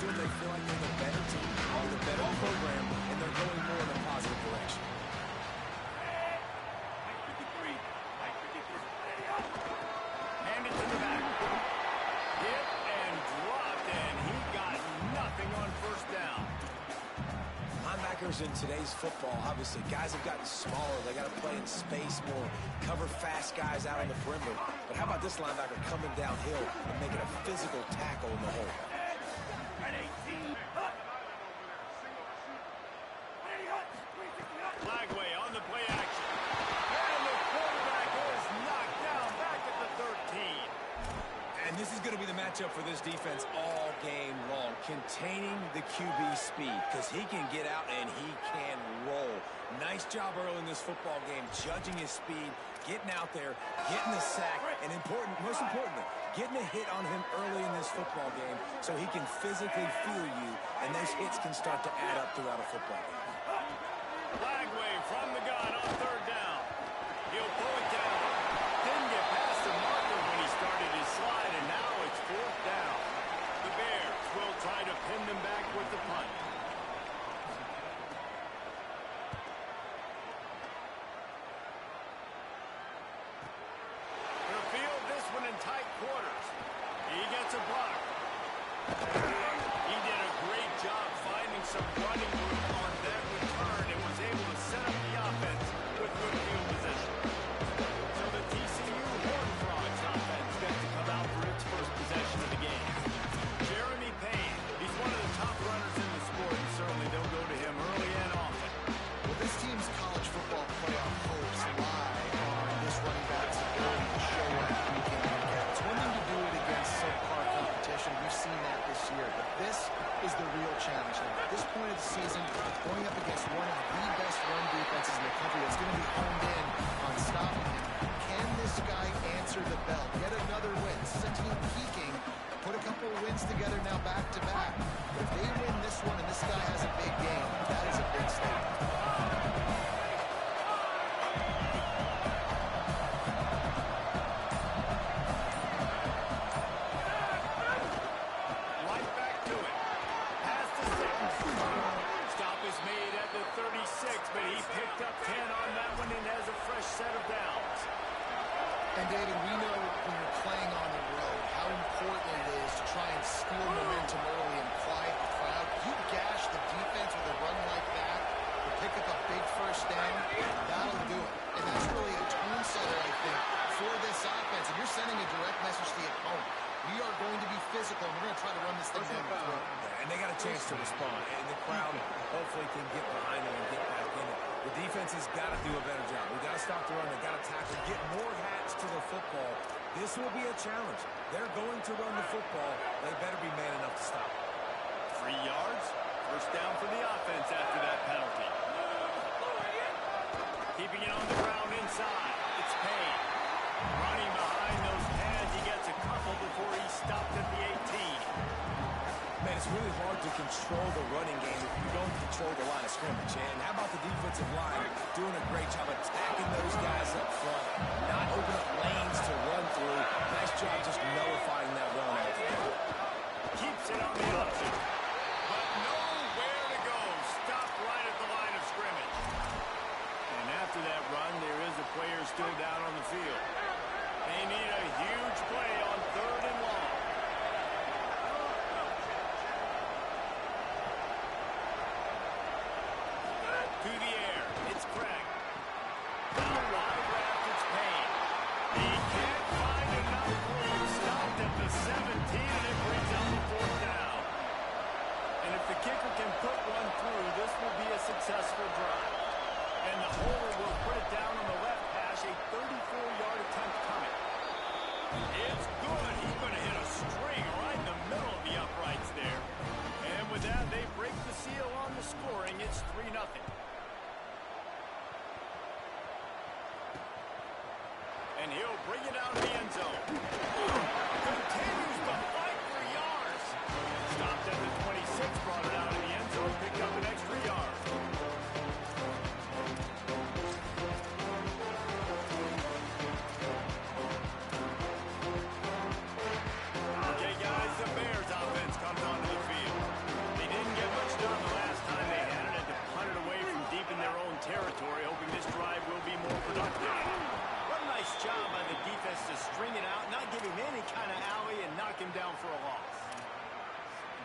to them, they feel like they're the better team, or the better program, and they're going more in a positive direction. Hand it to the back. Hit and dropped, and he got nothing on first down. Linebackers in today's football, obviously, guys have gotten smaller. They got to play in space more, cover fast guys out on the perimeter. But how about this linebacker coming downhill and making a physical tackle in the hole? Flagway on the play action. And the quarterback is knocked down back at the 13. And this is going to be the matchup for this defense all game long, containing the QB speed, because he can get out and he can roll. Nice job early in this football game, judging his speed, getting out there, getting the sack, and most importantly, getting a hit on him early in this football game so he can physically feel you, and those hits can start to add up throughout a football game. Flagway from the gun on third down. He'll pull it down. Didn't get past the marker when he started his slide, and now it's fourth down. The Bears will try to pin them back with the punt. They'll field this one in tight quarters. He gets a block. He did a great job finding some running room on that return and was able to set up the offense with good field position. So the TCU Horned Frogs offense gets to come out for its first possession of the game. Jeremy Payne, he's one of the top runners in the sport, and certainly they'll go to him early and often. Well, this team's college football playoff hopes lie on this running back's ability to show up week in, week out. It's one thing to do it against subpar competition. We've seen that this year, but this is the real challenge now. At this point of the season, going up against one of the best run defenses in the country that's going to be honed in on stopping him. Can this guy answer the bell? Get another win. This is a team peaking. Put a couple of wins together now back to back. But if they win this one and this guy has a big game, that is a big statement. Right back to it. Pass to Six. Stop is made at the 36, but he picked up 10 on that one and has a fresh set of downs. And David, we know when you're playing on the road how important it is to try and steal momentum early and quiet the crowd. You gash the defense with a run like that, to pick up a big first down, that'll do it. And that's really a tone setter, I think, for this offense. And you're sending a direct message to the opponent. We are going to be physical, and we're going to try to run this thing down the throat. And they got a chance to respond, and the crowd hopefully can get behind them and get back in it. The defense has got to do a better job. We got to stop the run. They got to tackle, get more hats to the football. This will be a challenge. They're going to run the football. They better be man enough to stop it. 3 yards. First down for the offense after that penalty. Keeping it on the ground inside. It's Payne. Running behind those pads. He gets a couple before he stopped at the 18. Man, it's really hard to control the running game if you don't control the line of scrimmage. And how about the defensive line doing a great job attacking those guys up front, not open up lanes to run through. Nice job just nullifying that run altogether. Keeps it on the option. But nowhere to go. Stopped right at the line of scrimmage. And after that run, there is a player still down on the field. They need a huge play on third and long. To the air. It's Craig. Down wide left, it's Payne. He can't find enough room. Stopped at the 17, and it brings out the fourth down.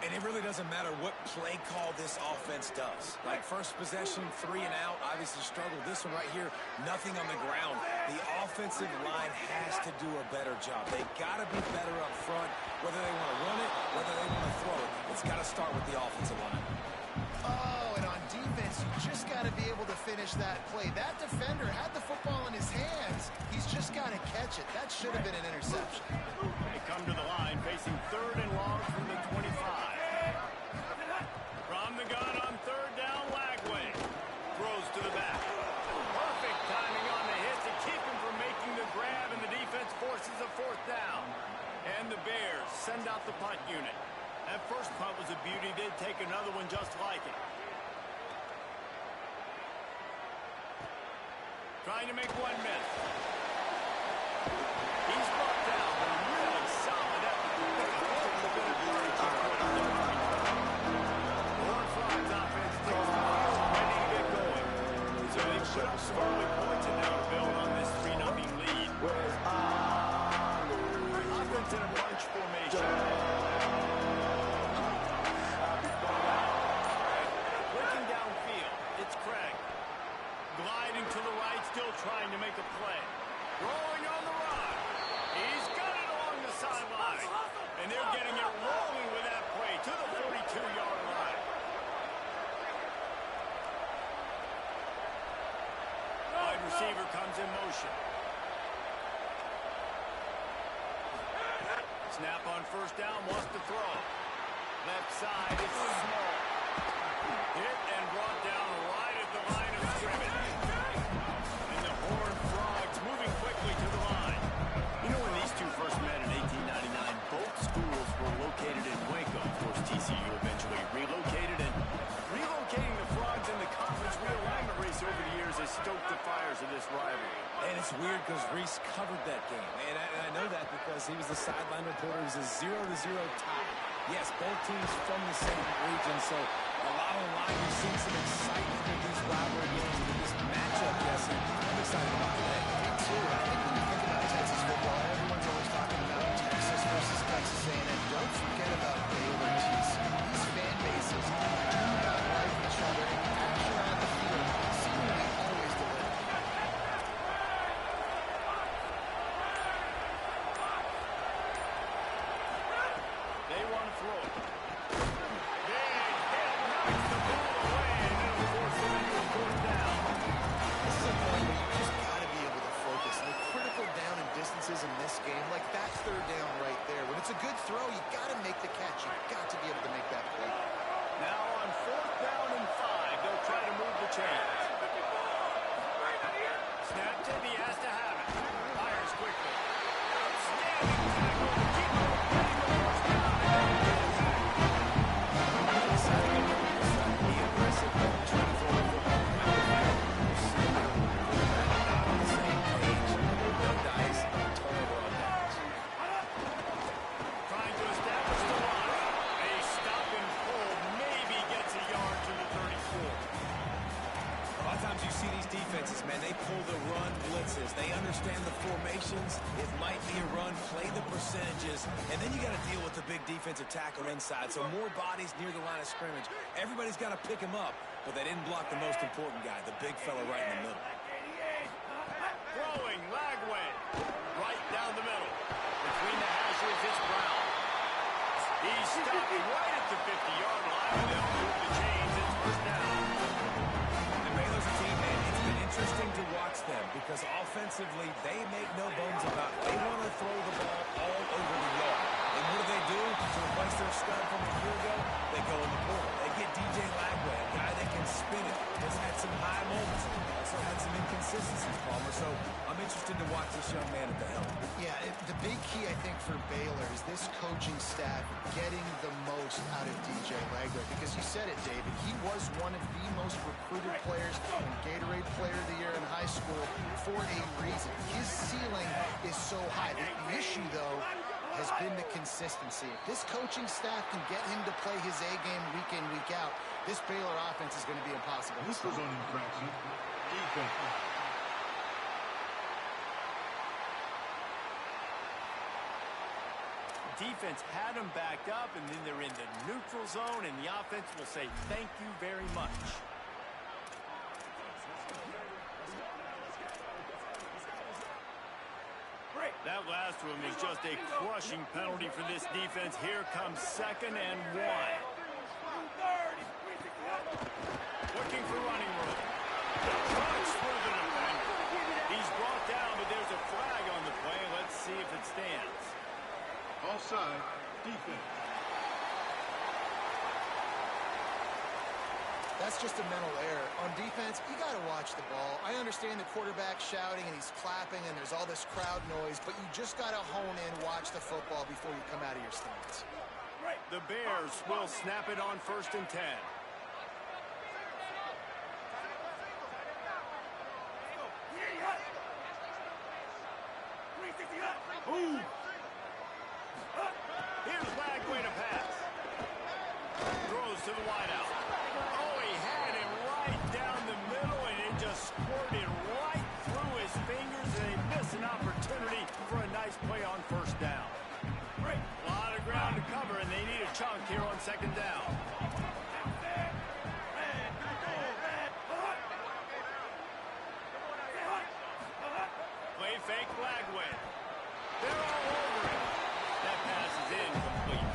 And it really doesn't matter what play call this offense does. Like first possession, 3 and out, obviously struggled. This one right here, nothing on the ground. The offensive line has to do a better job. They got to be better up front, whether they want to run it, whether they want to throw it. It's got to start with the offensive line. Oh, and on defense, you just got to be able to finish that play. That defender had the football in his hands. He's just got to catch it. That should have been an interception. They come to the line facing 3rd and long from the 25. From the gun on 3rd down, Lagway throws to the back. Perfect timing on the hit to keep him from making the grab, and the defense forces a 4th down. And the Bears send out the punt unit. That first punt was a beauty. They'd take another one just like it. Trying to make one miss. He's brought down. Really solid effort. Lawrence Fry's offense takes the field, ready to get going. So they put up some early points in there to build on this 3-0 lead. Offense in a bunch formation. Looking downfield, it's Craig. Gliding to the right, still trying to make a play. Rolling on the run. He's got it along the sideline. And they're getting it rolling with that play to the 42-yard line. Wide receiver comes in motion. Snap on 1st down, wants to throw. Left side, it's small. Hit and brought down right at the line of scrimmage. And the Horned Frogs moving quickly to the line. You know, when these two first met in 1899, both schools were located in Waco. Of course, TCU eventually relocated, and relocating the Frogs in the conference realignment race over the years has stoked the fires of this rivalry. And it's weird because Reese covered that game. And I know that because he was the sideline reporter. It was a 0-0 tie. Yes, both teams from the same region, so a lot on the line. We've seen some excitement in these rivalry games with this matchup, Jesse. I'm excited about today. Me too. I think when you think about Texas football, everyone's always talking about Texas versus Texas A&M. Don't forget about Baylor, TCU. These fan bases do not like each other. And the action on the field seemingly always deliver. They want to throw it. Big hit, knocks the ball away, and it'll force them into a 4th down. This is a point where you just got to be able to focus. And the critical down and distances in this game, like that 3rd down right there. When it's a good throw, you got to make the catch. You've got to be able to make that play. Now on 4th down and 5, they'll try to move the chains. Snap tip, he has to have it. Fires quickly. Outstanding tackle to keep him from getting the first down. Be aggressive, try to throw the football. Not on the same page. No dice, turnover on downs. Trying to establish the run. A stop and pull maybe gets a yard to the 34. A lot of times you see these defenses, man, they pull the run blitzes. They understand the formations. It might be a run, play the percentages, and then you got to deal with the big defensive tackle inside. So more bodies near the line of scrimmage. Everybody's got to pick him up, but they didn't block the most important guy, the big fella right in the middle. Throwing, Lagway. Right down the middle. Between the hashes, it's Brown. He's stopped right at the 50-yard line, and they'll move the chains. It's 1st down. The Baylor's a team, man, it's been interesting to watch them because offensively, they make no bones about it. They want to throw the ball all over the yard. And what do? To replace their stud from a year ago, they go in the portal. They get DJ Lagway, a guy that can spin it. Has had some high moments. Also had some inconsistencies, Palmer. So I'm interested to watch this young man at the helm. Yeah, the big key, I think, for Baylor is this coaching staff getting the most out of DJ Lagway. Because you said it, David, he was one of the most recruited players and Gatorade Player of the Year in high school for a reason. His ceiling is so high. The issue, though, has been the consistency. If this coaching staff can get him to play his A game week in, week out, this Baylor offense is going to be impossible. This was on infraction. Defense. defense had them backed up, and then they're in the neutral zone, and the offense will say thank you very much. That last one was just a crushing penalty for this defense. Here comes 2nd and 1. Looking for running room. Crunch through the defender. He's brought down, but there's a flag on the play. Let's see if it stands. Offside, defense. That's just a mental error. On defense, you got to watch the ball. I understand the quarterback shouting and he's clapping and there's all this crowd noise, but you just got to hone in, watch the football before you come out of your stance. The Bears will snap it on 1st and 10. Ooh. Here's Lagway to pass. Throws to the wideout. Oh, he had him right down the middle, and it just squirted right through his fingers, and they miss an opportunity for a nice play on 1st down. A lot of ground to cover, and they need a chunk here on 2nd down. Play fake Lagway. They're all over it. That pass is incomplete.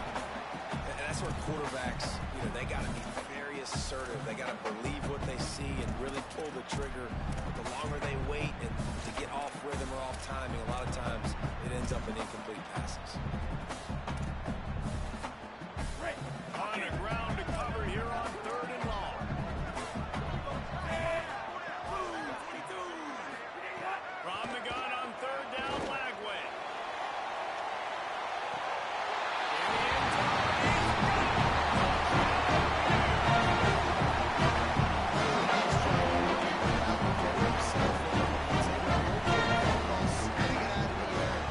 And that's where quarterbacks, they got to be very assertive. They got to believe what they see and really pull the trigger. The longer they wait and to get off rhythm or off timing, a lot of times it ends up in incomplete passes. On the ground to cover here on 3rd and long. From the gun on 3rd down, Lagway.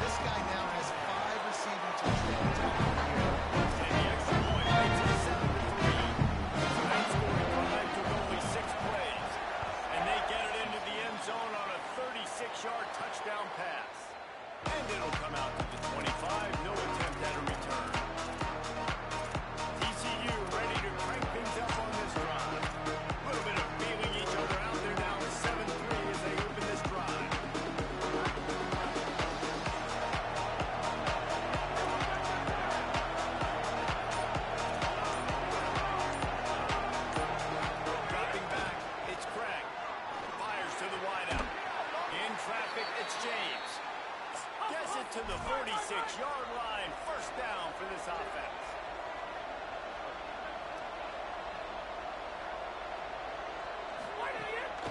This guy now has 5 receiving touchdowns. And the extra point makes it 7-3. Tonight's scoring drive took only 6 plays. And they get it into the end zone on a 36-yard touchdown pass. And it'll come out to the 25. No attempt at a return. TCU ready to crank things up on this drive. A little bit of feeling each other out. They're down 7-3 as they open this drive. Dropping back, it's Craig. Fires to the wideout. In traffic, it's James. Gets it to the 46-yard line. 1st down for this offense.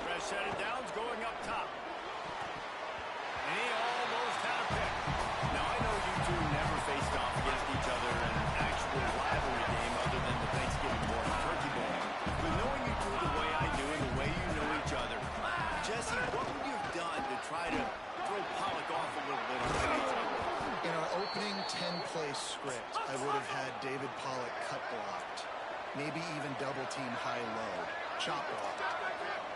Rashad Downs going up top. And he almost had a pick. Now, I know you two never faced off against each other in an actual rivalry game other than the Thanksgiving morning turkey bowl. But knowing you two the way I do and the way you know each other, Jesse, what would you have done to try to throw Pollock off a little bit on that? In our opening 10-play script, I would have had David Pollock cut blocked, maybe even double-team high-low, chop blocked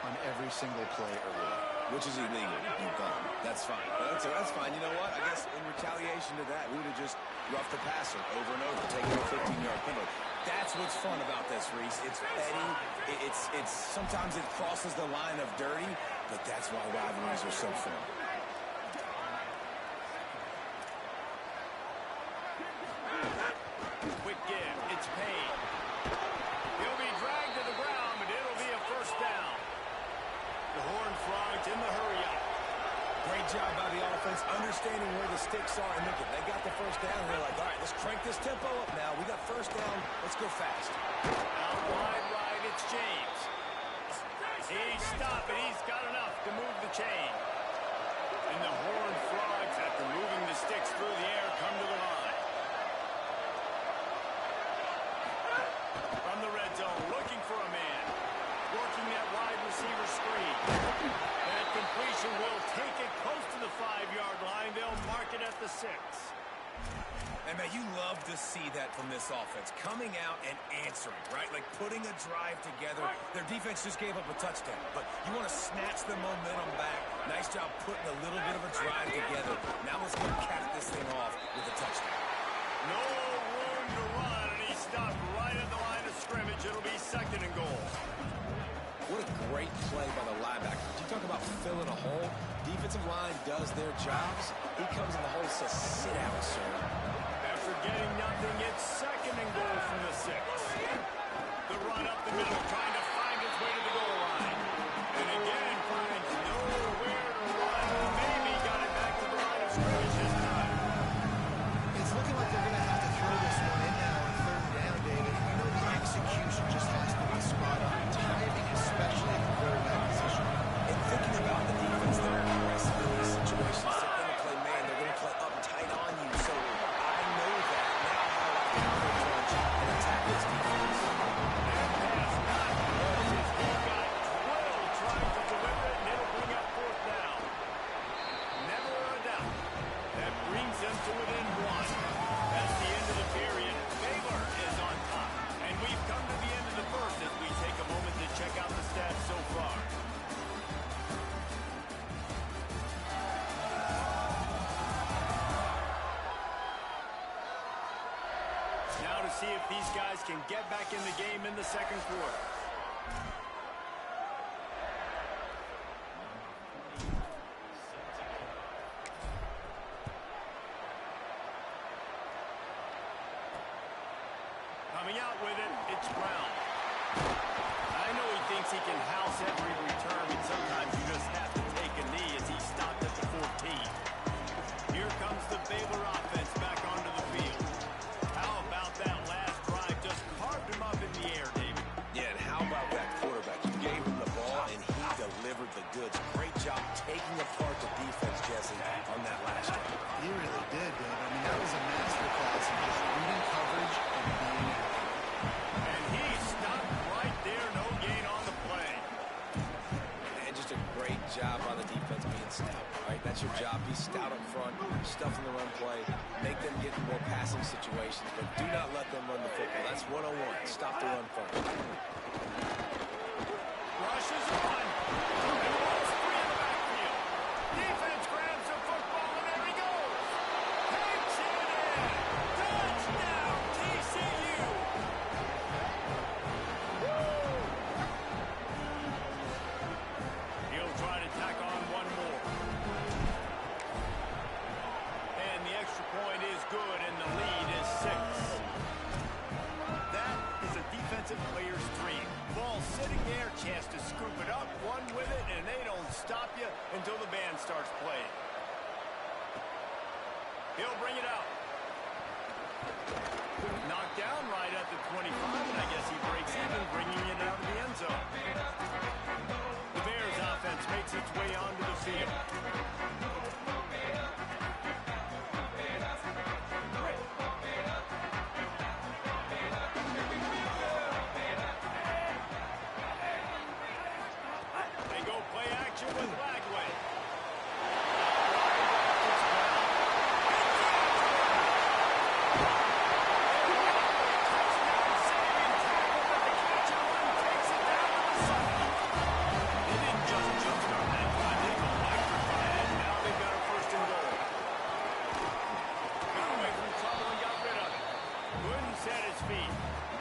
on every single play early. Which is illegal. You've gone. That's fine. That's fine. You know what? I guess in retaliation to that, we would have just roughed the passer over and over, taking a 15-yard penalty. That's what's fun about this, Reese. It's petty. It's sometimes it crosses the line of dirty, but that's why rivalries are so fun. Quick give. It's Payne. He'll be dragged to the ground, but it'll be a 1st down. The Horned Frogs in the hurry-up. Great job by the offense, understanding where the sticks are. And look, they got the 1st down. They're like, all right, let's crank this tempo up now. We got 1st down. Let's go fast. Out wide right, it's James. He's stopped, but he's got enough to move the chain. And the Horned Frogs, after moving the sticks through the air, come to the line. From the red zone, looking for a man. Working that wide receiver screen. That completion will take it close to the 5-yard line. They'll mark it at the 6. And, man, you love to see that from this offense. Coming out and answering, right? Like putting a drive together. Their defense just gave up a touchdown. But you want to snatch the momentum back. Nice job putting a little bit of a drive together. Now let's go cap this thing off with a touchdown. No room to run, and he stopped right at the line of scrimmage. It'll be 2nd and goal. What a great play by the linebacker. You talk about filling a hole. Defensive line does their jobs. He comes in the hole and says, sit down, sir. After getting nothing, it's 2nd and goal from the 6. The run up the middle, trying to find its way to the goal line. And again, finds nowhere to run. Maybe got it back to the line of scrimmage this time. It's looking like they're going to have to throw this one in now on 3rd down, David. You know the execution just has to be spot on. Timing, especially at the quarterback position. And thinking about the defense, they're aggressive in these situations. They're going to play man. They're going to play up tight on you. So I know that. Now how I can approach and attack this defense. That pass not good as he got drilled trying to deliver it, and it'll bring up 4th down. Never a doubt. That brings them to within 1. That's the end of the period. Baylor is on top. And we've come to the end of the first as we take a moment to check out the stats so far. Now to see if these guys can get back in the game in the 2nd quarter. Coming out with it, it's Brown. I know he thinks he can house every return, but sometimes you just have to take a knee as he stopped at the 14. Here comes the Baylor offense back onto the field. How about that last drive? Just carved him up in the air, David. Yeah, and how about that quarterback? You gave him the ball, and he delivered the goods. Great job taking apart the defense, Jesse, on that last drive. He really did, Dave. I mean, that was a masterclass in just reading coverage and being accurate. And he stopped right there, no gain on the play. And just a great job on the defense being stout, right? That's your job. Be stout up front, stuff in the run play, make them get in more passing situations, but do not let them run the football. That's 101. Stop the run first. Rushes on. And the ball's free in the backfield. Defense grabs the football, and there he goes. Takes it in. Touchdown, TCU. He'll try to tack on one more. And the extra point is good, and the lead is 6. That is a defensive player's dream. Ball sitting there, chance to scoop it up, run with it, and they don't stop you until the band starts playing. He'll bring it out. Knocked down right at the 25, and I guess he breaks even, bringing it out of the end zone. The Bears offense makes its way onto the field. They go play action with Lagway.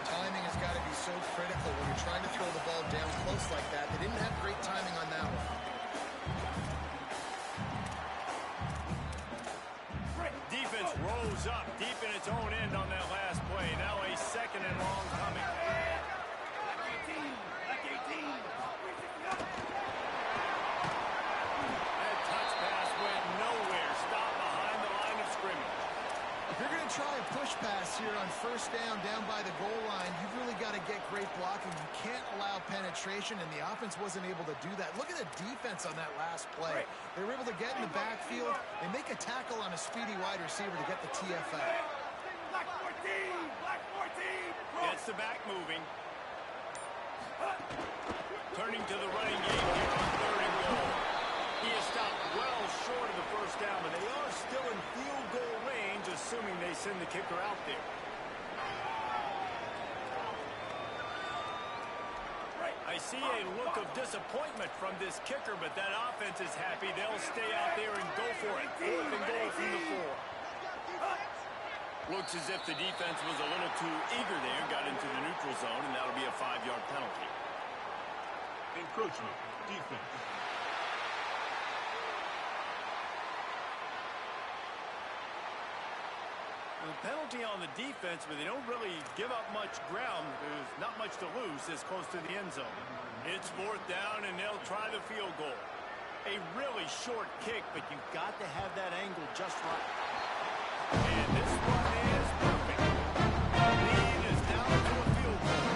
Timing has got to be so critical when you're trying to throw the ball down close like that. They didn't have great timing on that one. Defense rose up deep in its own end on that last play. Now a 2nd and long coming. That touch pass went nowhere. Stopped behind the line of scrimmage. If you're going to try a push pass here on 1st down by the goal line, you've really got to get great blocking. You can't allow penetration, and the offense wasn't able to do that. Look at the defense on that last play. They were able to get in the backfield and make a tackle on a speedy wide receiver to get the TFL. Black 14! Black 14! Gets the back moving. Turning to the running game here on 3rd and goal. He is stopped well short of the 1st down, but they are still in field goal range, assuming they send the kicker out there. I see a look of disappointment from this kicker, but that offense is happy. They'll stay out there and go for it. 4th and goal from the 4. Looks as if the defense was a little too eager there, got into the neutral zone, and that'll be a 5-yard penalty. Encroachment, defense. The penalty on the defense, but they don't really give up much ground. There's not much to lose this close to the end zone. It's 4th down, and they'll try the field goal. A really short kick, but you've got to have that angle just right. And this one is perfect. Lead is down to a field goal.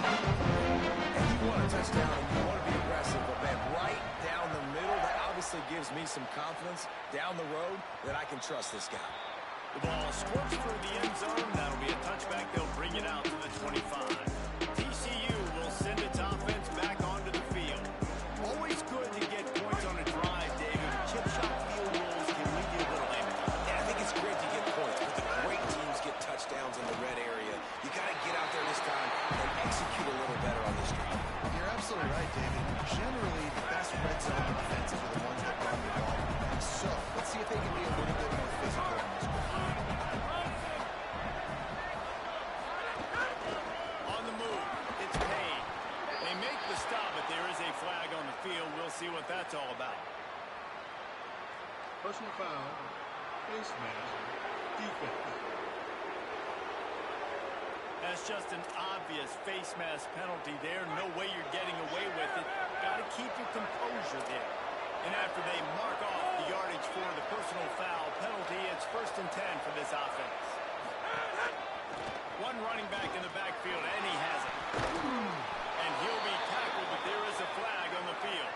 And you want a touchdown, and you want to be aggressive, but man, right down the middle, that obviously gives me some confidence down the road that I can trust this guy. The ball squirts through the end zone. That'll be a touchback. They'll bring it out to the 25. TCU will send its offense back onto the field. Always good to get points on a drive, David. Chip shot field goals can leave you a little empty. And I think it's great to get points, but the great teams get touchdowns in the red area. You got to get out there this time and execute a little better on this drive. You're absolutely right, David. Generally, the best red zone defenses are the ones that run the ball. So, let's see if they can be a little bit more physical in this one. On the move, it's Payne. They make the stop, but there is a flag on the field. We'll see what that's all about. Personal foul, face mask, defense. That's just an obvious face mask penalty there. No way you're getting away with it. Got to keep your composure there. And after they mark off the yardage for the personal foul penalty, it's 1st and 10 for this offense. One running back in the backfield, and he has it. And he'll be tackled, but there is a flag on the field.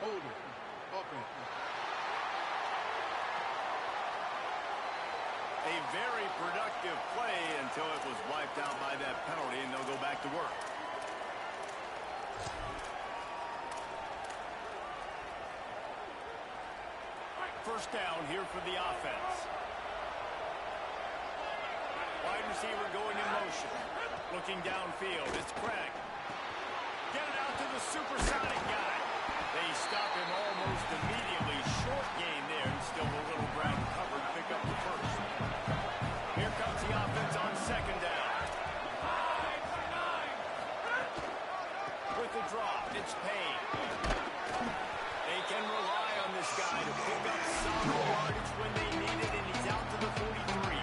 Holding, offense. A very productive play until it was wiped out by that penalty, and they'll go back to work. First down here for the offense. Wide receiver going in motion. Looking downfield. It's Craig. Get it out to the supersonic guy. They stop him almost immediately. Short gain there, and still a little ground covered. Pick up the first. Here comes the offense on 2nd down. With the drop, it's Payne. They can rely on this guy to pick up solid yardage when they need it, and he's out to the 43.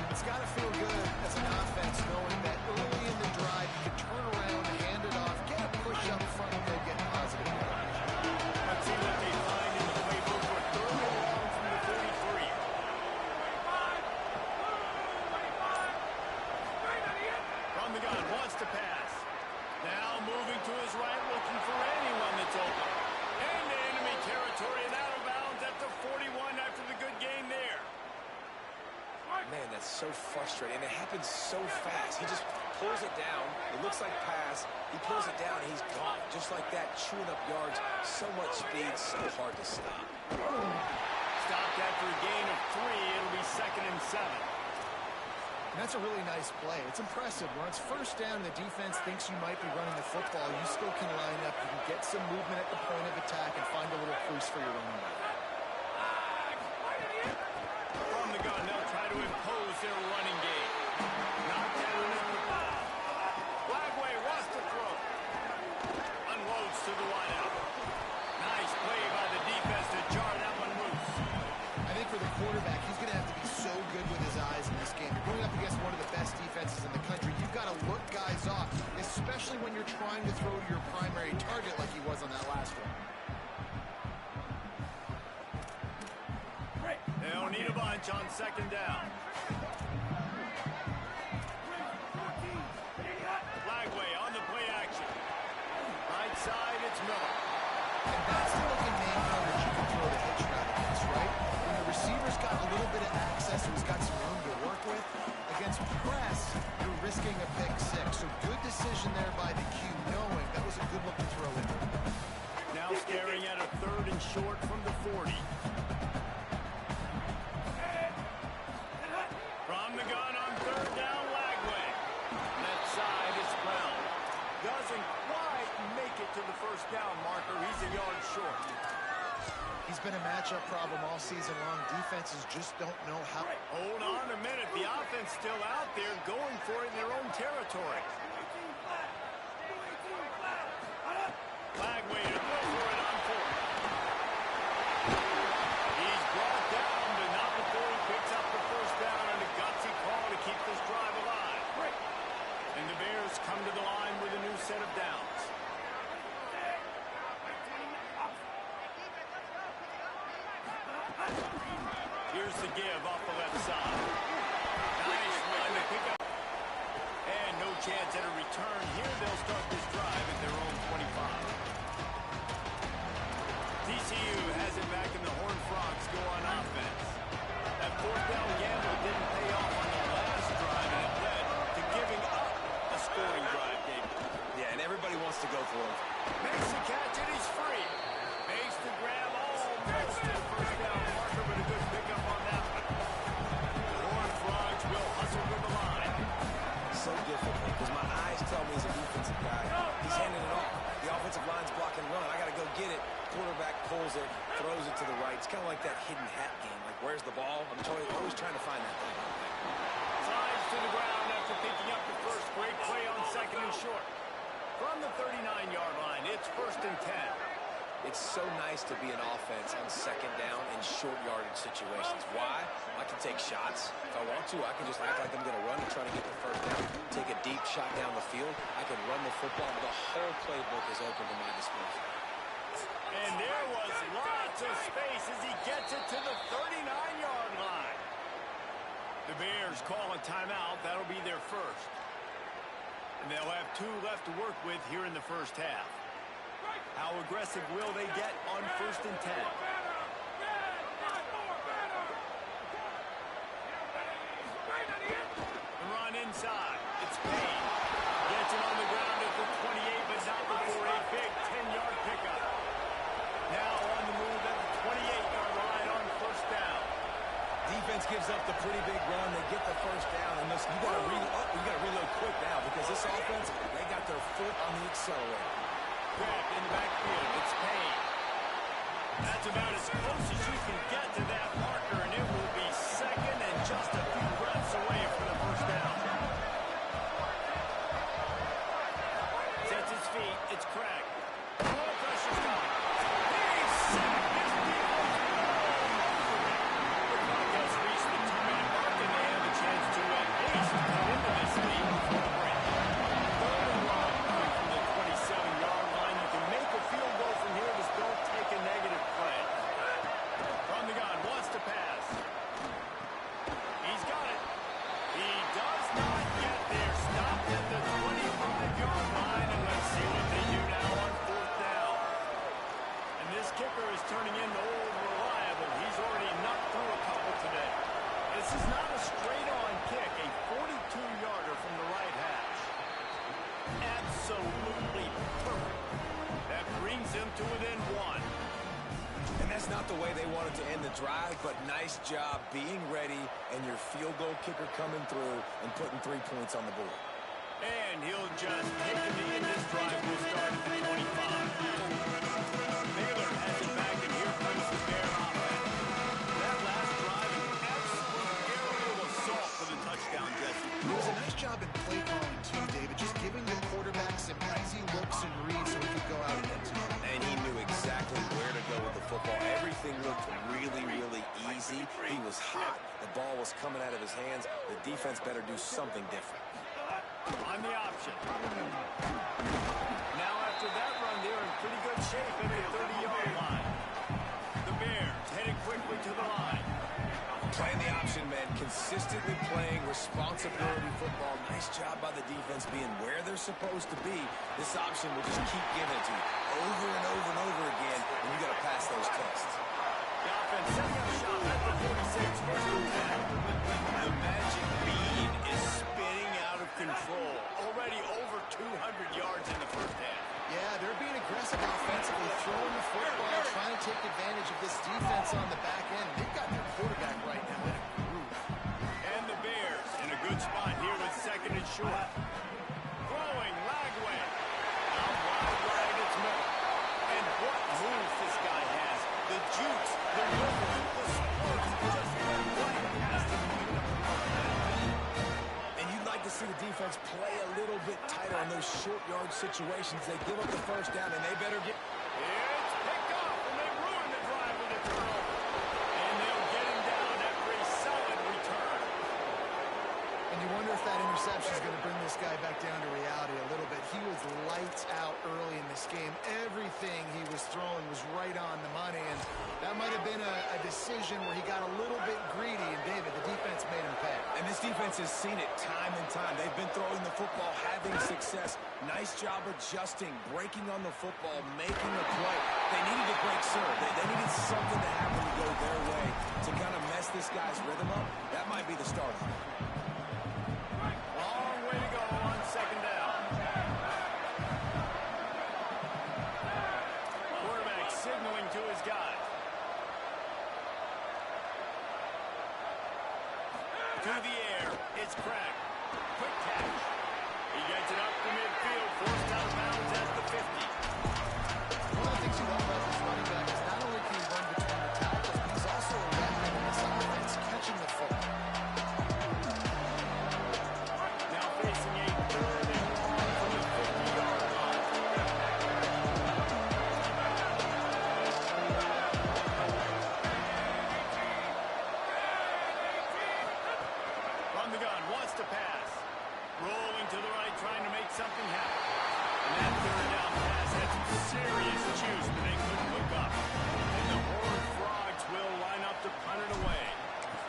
It's got to feel good as an offense knowing that early in the drive you can turn around, hand it off, get a push up front, and go get positive yardage. Let's see what they find in the playbook for 3rd and long from the 43. From the gun, wants to pass. Now moving to his right, looking for anyone that's open. Into enemy territory and out of bounds at the 41 after the good game there. Man, that's so frustrating. And it happens so fast. He just pulls it down. It looks like pass. He pulls it down, and he's gone. Just like that, chewing up yards. So much speed, so hard to stop. Stopped after a gain of 3. It'll be 2nd and 7. And that's a really nice play. It's impressive. When it's first down, the defense thinks you might be running the football. You still can line up. You can get some movement at the point of attack and find a little crease for your running back. From the gun, they'll try to impose their running game. Knocked down at the foul. Flagway wants to throw. Unloads to the wideout. Nice play by the defense to jar that one loose. I think for the quarterback, he's going to have to be so good with his eyes in this game. You're going up against one of the best defenses in the country. You've got to look guys off, especially when you're trying to throw to your primary target like he was on that last one. They'll need a bunch on 2nd down. Flagway on the play action. Right side, it's Miller. And that's the looking man coverage you can throw the hitch route against, right? When the receiver's got a little bit of access, he's got some room to work with. Against press, you're risking a pick 6. So good decision there by the Q, knowing that was a good look to throw in. Now staring at a 3rd and short from the 40. From the gun on 3rd down, Lagway. Left side is Brown. Doesn't quite make it to the 1st down marker. He's a yard short. He's been a matchup problem all season long. Defenses just don't know how. Hold on a minute. The offense still out there going for it in their own territory. Lagway to go for it on fourth. He's brought down, but not before he picks up the first down on a gutsy call to keep this drive alive. And the Bears come to the line with a new set of downs. Here's the give off the left side. Nice run to pick up. And no chance at a return. Here they'll start this drive at their own 25. TCU has it back, and the Horned Frogs go on offense. That fourth down gamble didn't pay off on the last drive, and it led to giving up a scoring drive, David. Yeah, and everybody wants to go for him. Makes the catch, and he's free. Makes the grab, almost to the first down marker, but a good pickup on that one. The Horned Frogs will hustle to the line. So difficult because my eyes tell me he's a defensive guy. He's handing it off. The offensive line's block and run. I got to go get it. Quarterback pulls it, throws it to the right. It's kind of like that hidden hat game. Like, where's the ball? I'm always trying to find that thing. Slides to the ground after picking up the first. Great play on second and short. From the 39-yard line, it's 1st and 10. It's so nice to be an offense on second down in short yardage situations. Why? I can take shots. If I want to, I can just act like I'm going to run and try to get the first down. Take a deep shot down the field. I can run the football. The whole playbook is open to my disposal. And there was lots of space as he gets it to the 39-yard line. The Bears call a timeout. That'll be their first. And they'll have 2 left to work with here in the first half. How aggressive will they get on 1st and 10? The run inside. It's Payne. Gets it on the ground at the 28, but not before a big 10-yard pickup. Now on the move at the 28-yard line on 1st down. Defense gives up the pretty big run. They get the first down, and you got to reload quick now because this offense, they got their foot on the accelerator. Grab in the backfield. It's Payne. That's about as close as you can get to that marker, and it will be second and just a few breaths away from the first down. Sets his feet. It's Craig. Oh, pressure's coming. He's sacked. This defense. The clock has reached the 2-minute mark, and they have a chance to at least come into this lead before the break. Third and long from the 27-yard line. You can make a field goal from here. Just don't take a negative play. From the gun, wants to pass. He's got it. He does not get there. Stopped at the 25-yard line, and let's see what they do now on 4th down. And this kicker is turning into old reliable. He's already knocked through a couple today. This is not a straight-on kick, a 42-yarder from the right hash. Absolutely perfect. That brings him to within 1. And that's not the way they wanted to end the drive, but nice job being ready and your field goal kicker coming through and putting 3 points on the board. And he'll just take him to end this drive. Will start at the 25. Baylor has it back, and here comes the Bear offense. That last drive, an absolute aerial assault for the touchdown, Jesse. It was a nice job in play calling, too, David. Just giving the quarterback some easy looks and reads so he could go out and get to it. And he knew exactly where to go with the football. Everything looked really, really easy. He was hot. The ball was coming out of his hands. The defense better do something different. On the option. Now after that run, they're in pretty good shape at the 30-yard line. The Bears heading quickly to the line. Playing the option, man. Consistently playing responsibility football. Nice job by the defense being where they're supposed to be. This option will just keep giving it to you over and over and over again, and you got to pass those tests. The offense setting up shop at the 46, 1st and 10. The magic bean is spinning out of control. Already over 200 yards in the first half. Yeah, they're being aggressive offensively, throwing the football, trying to take advantage of this defense on the back end. They've got their quarterback right now in a groove. And the Bears in a good spot here with 2nd and short. Throwing Lagway. Out wide right, it's Miller. And what moves this guy has. The jukes, the defense play a little bit tighter on those short yard situations. They give up the first down, and they better get... It's picked off, and they ruin the drive with a turnover. And they'll get him down after a solid return. And you wonder if that interception is going to bring this guy back down to reality a little bit. He was lights out early in this game. Everything he was throwing was right on the money, and that might have been a decision where he got a little bit greedy, and David, the defense made him pay. And this defense has seen it time and time. They've been throwing the football, having success. Nice job adjusting, breaking on the football, making a play. They needed to break serve. They needed something to happen to go their way to kind of mess this guy's rhythm up. That might be the start of it. Long way to go on second down. Quarterback signaling to his guy. To the air, it's Craig. Quick catch. He gets it up to midfield, forced out of bounds at the 50. One of the things you love about this running back is not only can he run between the tackles, but he's also a weapon in this offense, catching the football. Now facing a third and long from the 50-yard line. From the gun, wants to pass. Rolling to the right, trying to make something happen. And that third down pass had some serious juice, but they couldn't hook up. And the Horned Frogs will line up to punt it away.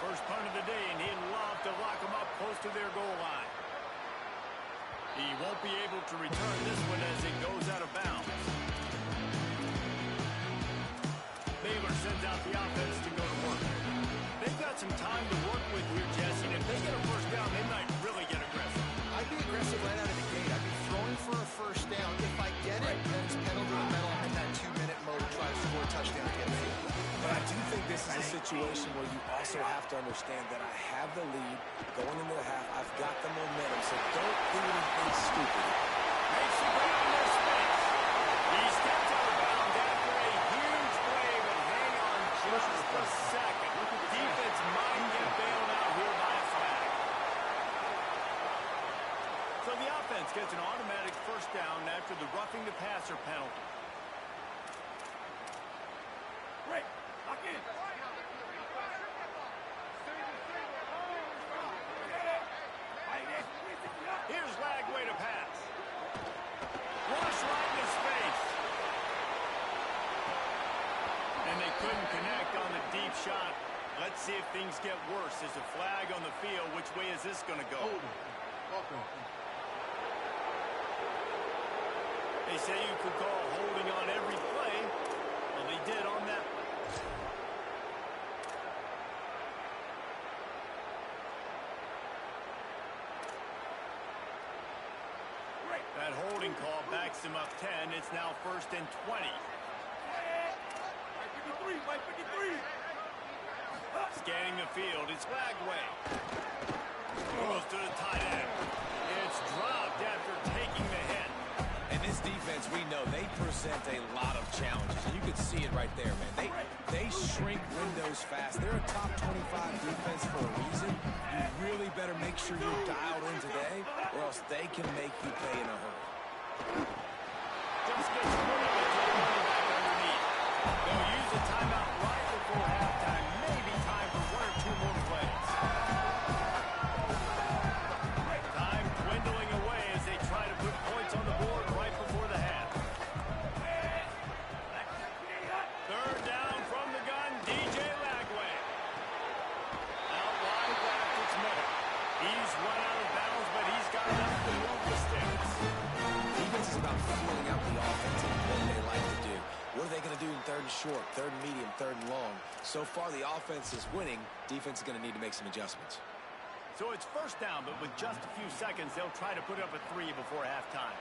First punt of the day, and he'd love to lock them up close to their goal line. He won't be able to return this one as it goes out of bounds. Baylor sends out the offense to go to work. They've got some time to work with here, Jesse. And if they get a first down, they might really get aggressive. I'd be aggressive right out of the gate. I'd be throwing for a first down. If I get it, then it's pedal to the metal. I'm in that 2-minute mode, try to score a touchdown, get a field. But I do think this is a situation where you also have to understand that I have the lead going into the half. I've got the momentum, so don't do anything stupid. Makes the ground in their space. He steps out of bounds after a huge play, but hang on just a second. Defense might get bailed out here by a flag. So the offense gets an automatic first down after the roughing the passer penalty. Great. Lock in. Here's Lagway to pass. Rush right in his face. And they couldn't connect on the deep shot. Let's see if things get worse. There's a flag on the field. Which way is this going to go? They say you could call holding on every play. Well, they did on that. That holding call backs him up 10. It's now 1st and 20. Scanning the field, it's Lagway. Goes to the tight end. It's dropped after taking the hit. And this defense, we know, they present a lot of challenges. And you can see it right there, man. They shrink windows fast. They're a top 25 defense for a reason. You really better make sure you're dialed in today, or else they can make you pay in a hurry. Just gets rid of it to the running back underneath. They'll use a timeout right before halftime. Maybe time for 1 or 2 more plays. Time dwindling away as they try to put points on the board right before the half. Third down from the gun, DJ Lagway. Out wide left, it's Miller. He's run out of bounds, but he's got enough to move the sticks. Defense is about feeling out the offense and what they like to do. What are they going to do in third and short, third and medium, third and long? So far, the offense is winning. Defense is going to need to make some adjustments. So it's first down, but with just a few seconds, they'll try to put up a 3 before halftime.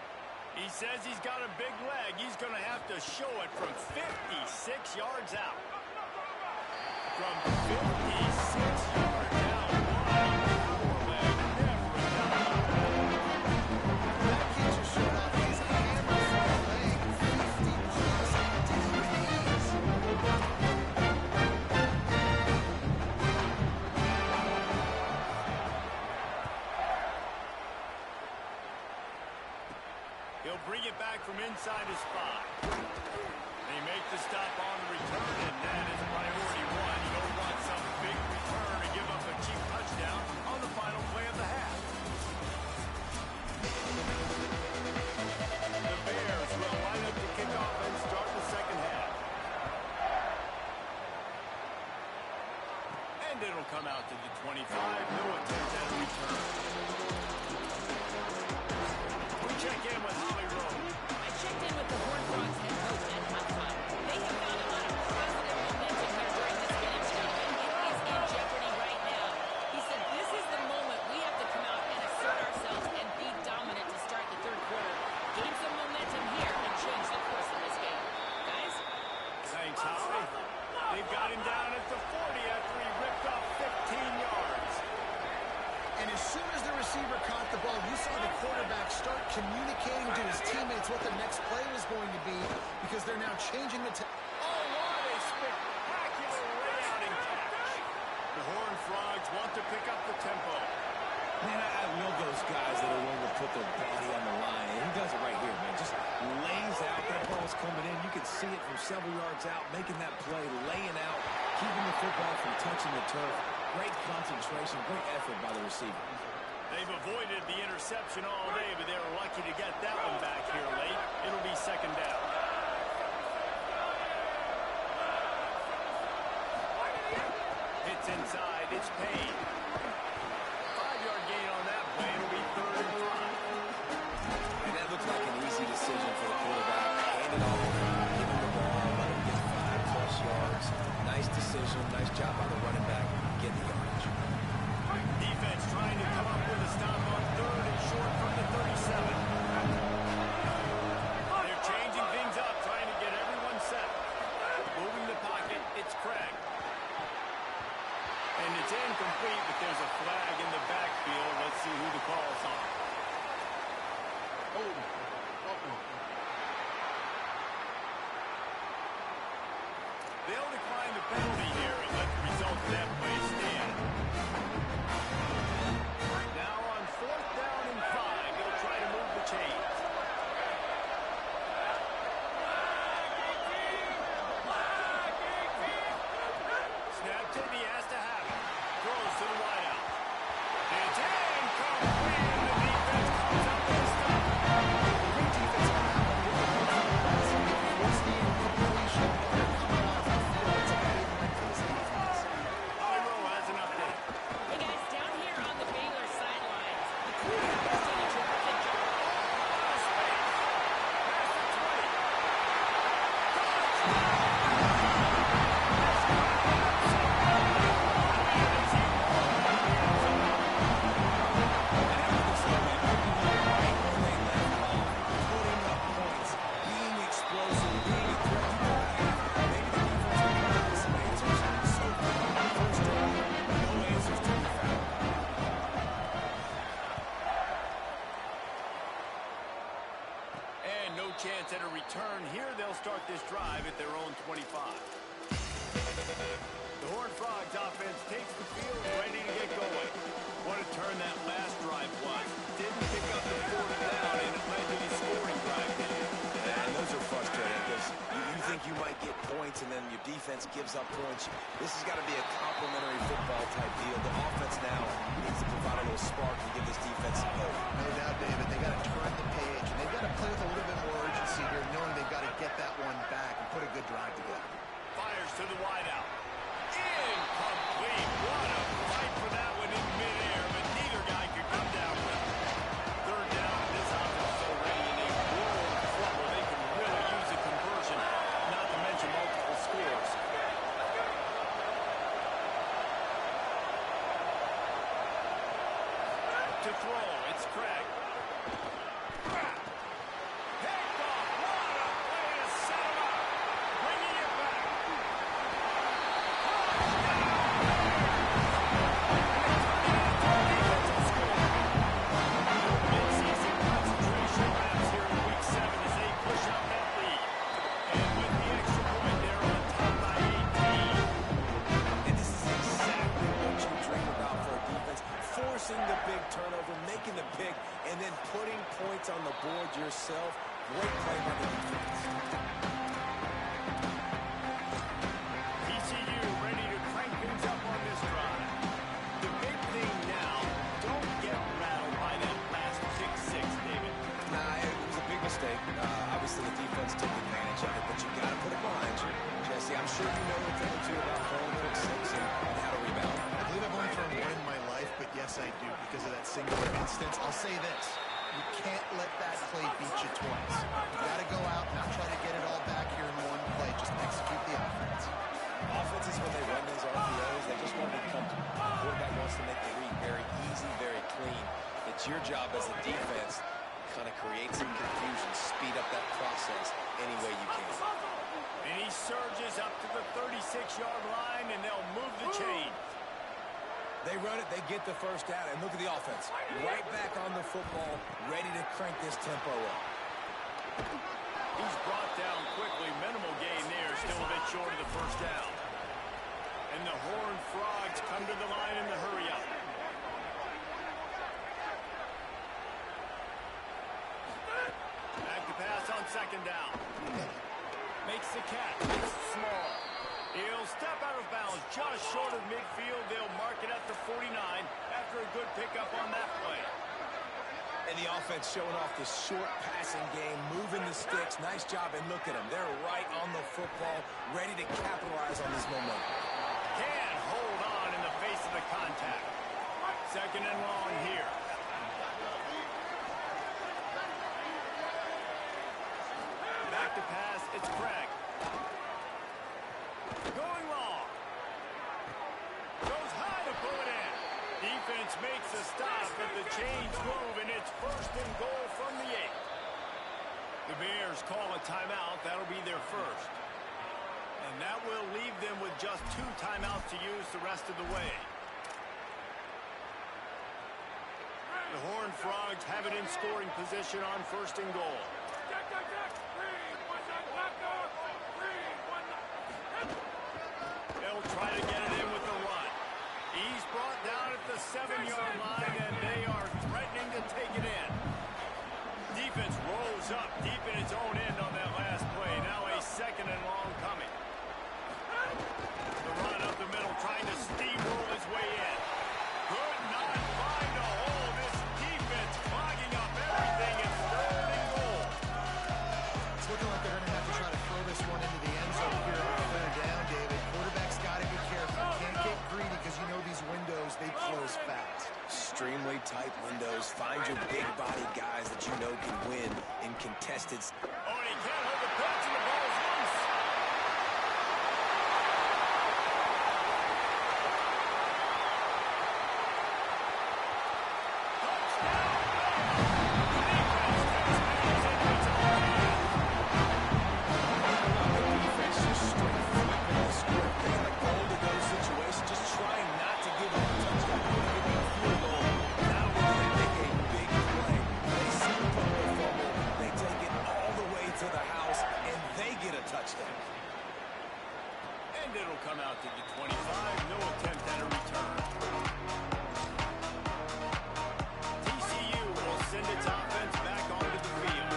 He says he's got a big leg. He's going to have to show it from 56 yards out. From 56 yards out, power leg, never a doubt. That kid just showed off his hammer from the leg, 50 plus degrees. He'll bring it back from inside his 5. They make the stop on the return, and that is priority one. You don't want some big return to give up a cheap touchdown on the final play of the half. The Bears will line up to kick off and start the second half. And it'll come out to the 25. No attempt at a return. We check in with Holly Rowe. I checked in with the Horned Frogs head coach at halftime. They have found a lot of positive momentum here during this game, and it is in jeopardy right now. He said this is the moment we have to come out and assert ourselves and be dominant to start the third quarter. Gain some momentum here and change the course of this game. Guys? Thanks, Holly. They've got him down at the 40 after he ripped off 15 yards. And as soon as the receiver caught the ball, you saw the quarterback start communicating to his teammates what the next play was going to be because they're now changing the Oh, what a spectacular layouting catch. The Horned Frogs want to pick up the tempo. Man, I love those guys that are willing to put their body on the line. And he does it right here, man. Just lays out. That ball's coming in. You can see it from several yards out, making that play, laying out, keeping the football from touching the turf. Great concentration, great effort by the receiver. They've avoided the interception all day, but they were lucky to get that one back here late. It'll be second down. Hits inside. It's Payne. 5-yard gain on that play. It'll be third and 5. And that looks like an easy decision for the quarterback. Hand it off, give him the ball, let him get 5+ yards. Nice decision, nice job by the running back. Get the yardage. Defense trying to come up with a stop on third and short from the 37. They're changing things up, trying to get everyone set. Moving the pocket, it's Craig. And it's incomplete, but there's a flag in the backfield. Let's see who the call's on. They'll decline the penalty here and let the result of that play stand. Now on 4th down and 5, they'll try to move the chains. Snapped it, he has to have it. Throws to the wideout. It's incomplete, and the defense comes up with a stop. great defense on that one. What's the incompletion? They're coming off the field. It's a big win for this defense. Holly Rowe has an update. Hey guys, down here on the Baylor sidelines, the quarterback is doing a terrific job. And no chance at a return here. They'll start this drive at their own 25. The Horned Frogs offense takes the field, ready to get going. What a turn that last drive was. Didn't pick up the 4th down, and it led to the scoring drive. And those are frustrating because you think you might get points and then your defense gives up points. This has got to be a complimentary football type deal. The offense now needs to provide a little spark and give this defense some hope. No doubt, David. They got to turn the page, and they've got to play with a little bit more urgency here, knowing they've got to get that one back and put a good drive together. Fires to the wideout. Incomplete. What a fight for that one in midair, but neither guy could come down with it. Third down, this offense is already in a world of trouble. They can really use a conversion, not to mention multiple scores. To throw, it's Craig. Picked off. What a play to set him up. Bringing it back. Mid-season concentration laps here in Week 7 as they push out that lead. And with the extra point, they're on top by 18. And this is exactly what you dream about for a defense. Forcing the big turnover, making the pick, and then putting points on the board yourself. Great play by the defense. TCU ready to crank things up on this drive. The big thing now, don't get rattled by that last pick six, David. Nah, it was a big mistake. Obviously, the defense took advantage of it, but you got to put it behind you. Jesse, I'm sure you know a thing or two about throwing pick six and how to rebound. I believe I've only thrown one in my life, but yes, I do because of that singular instance. I'll say this. You can't let that play beat you twice. You got to go out and not try to get it all back here in one play. Just execute the offense. Offenses, when they run these RPOs, they just want to be comfortable. The quarterback wants to make the read very easy, very clean. It's your job as a defense to kind of create some confusion, speed up that process any way you can. And he surges up to the 36-yard line, and they'll move the chain. They run it, they get the first down, and look at the offense. Right back on the football, ready to crank this tempo up. He's brought down quickly. Minimal gain there, still a bit short of the first down. And the Horned Frogs come to the line in the hurry-up. Back to pass on second down. Makes the catch. It's small. He'll step out of bounds just short of midfield. They'll mark it at the 49 after a good pickup on that play. And the offense showing off the short passing game, moving the sticks. Nice job, and look at them. They're right on the football, ready to capitalize on this momentum. Can't hold on in the face of the contact. Second and long here. Back to pass, it's Craig. Going long. Goes high to pull it in. Defense makes a stop, but the chains move, and it's first and goal from the 8. The Bears call a timeout. That'll be their first. And that will leave them with just 2 timeouts to use the rest of the way. The Horned Frogs have it in scoring position on first and goal. They'll try to get it in with the run. He's brought down at the 7-yard line, and they are threatening to take it in. Defense rolls up deep in its own end on that last play. Now a second and long coming. The run up the middle, trying to steamroll his way in. Could not find a hole. This defense clogging up everything. It's third and goal. It's looking like they're going to have to try to throw this one into the end zone here on third down, David. Quarterback's got to be careful. Can't get greedy because you know these windows, they close fast. Extremely tight windows. Find your big body guys that you know can win in contested. Oh, and he can't hold the pitch, and the ball's loose. Defense just straight flipping the script. They got a goal to go situation, just trying not to give up a touchdown. They give up a field goal. Not only do they make a big play, they see the fumble, they take it all the way to the house, and they get a touchdown. And it'll come out to the 25. No attempt at a return. TCU will send its offense back onto the field.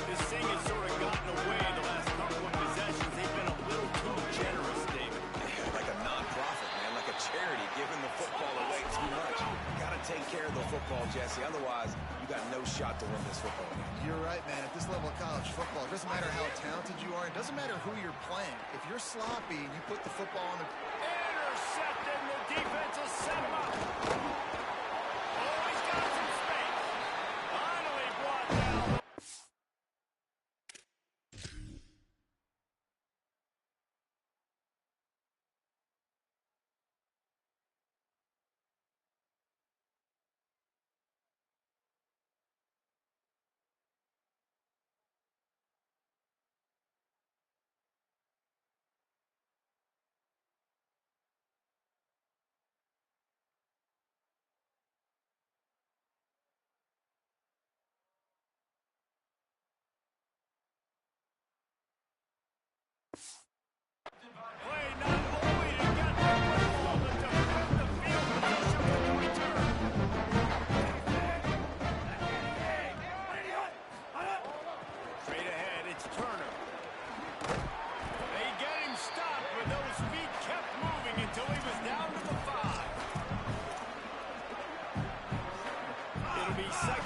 This thing has sort of gotten away the last couple of possessions. They've been a little too generous, David. Like a non-profit, man, like a charity, giving the football away too much. Got to take care of the football, Jesse. Otherwise, you got no shot to win this football game. You're right, man. At this level of college football, it doesn't matter how talented you are. It doesn't matter who you're playing. If you're sloppy and you put the football on the... Intercepted, and the defense has set him up. Oh, he's got some space. Finally brought down. Play not only to get the football, but to put the field position for the return.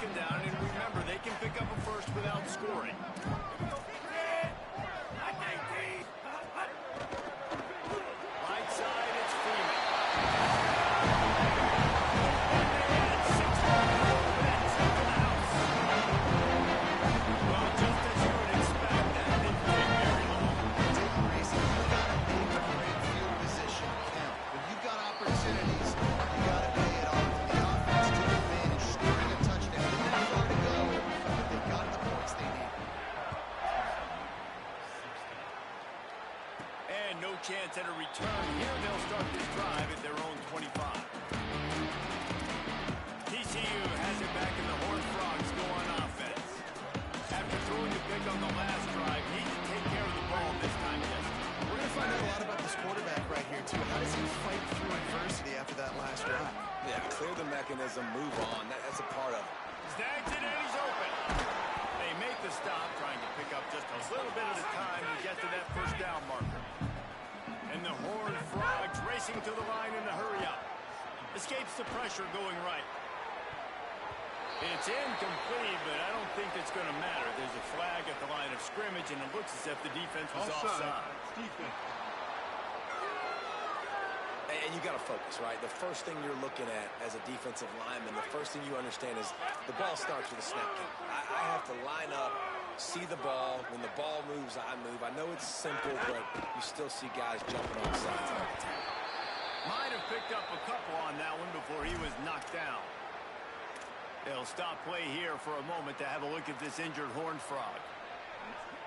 second down, and remember, they can pick up a first without scoring. Right side, it's Freeman. Well, just as you would expect, that didn't take very long. Dayton Racing, you got to make a great field position count. When you've got opportunities, you got to pay it off. The offense took advantage, scoring a touchdown. Didn't have far to go, but they got the points they needed. And no chance at a return here. They'll start this drive at their own 25. TCU has it back, and the Horned Frogs go on offense. After throwing the pick on the last drive, he can take care of the ball this time, Justin. We're going to find out a lot about this quarterback right here, too. How does he fight through adversity after that last drive? Yeah, clear the mechanism, move on. That's a part of it. Snags it, and he's open. They make the stop, trying to pick up just a little bit at a time to get to that first down marker. And the Horned Frogs racing to the line in a hurry-up. Escapes the pressure going right. It's incomplete, but I don't think it's going to matter. There's a flag at the line of scrimmage, and it looks as if the defense was offside. Defense. And you got to focus, right? The first thing you're looking at as a defensive lineman, the first thing you understand is the ball starts with a snap count. I have to line up, see the ball. When the ball moves, I move. I know it's simple, but you still see guys jumping on the sides all the time. Might have picked up a couple on that one before he was knocked down. They'll stop play here for a moment to have a look at this injured Horned Frog.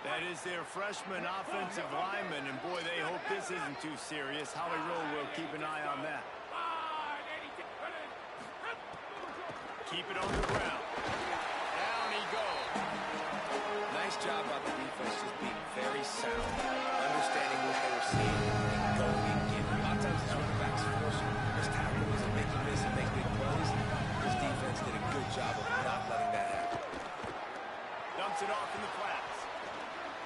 That is their freshman offensive lineman, and boy, they hope this isn't too serious. Howie Rowe will keep an eye on that. Keep it on the ground. Down he goes. Nice job by the defense, just being very sound, understanding what they were seeing, and going and getting. A lot of times these running backs force missed tackles and make you miss and make big plays. This defense did a good job of not letting that happen. Dumps it off in the flats.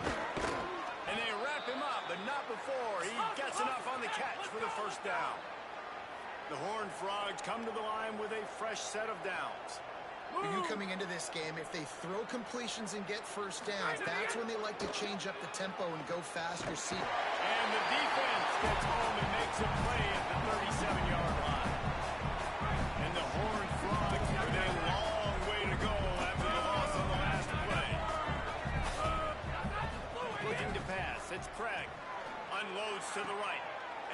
And they wrap him up, but not before he gets enough on the catch for the first down. The Horned Frogs come to the line with a fresh set of downs. For you coming into this game, if they throw completions and get first downs, that's when they like to change up the tempo and go faster. See. And the defense gets home and makes a play at the 37-yard line. And the Horned Frogs with a long way to go after the loss on the last play. Looking to pass. It's Craig. Unloads to the right.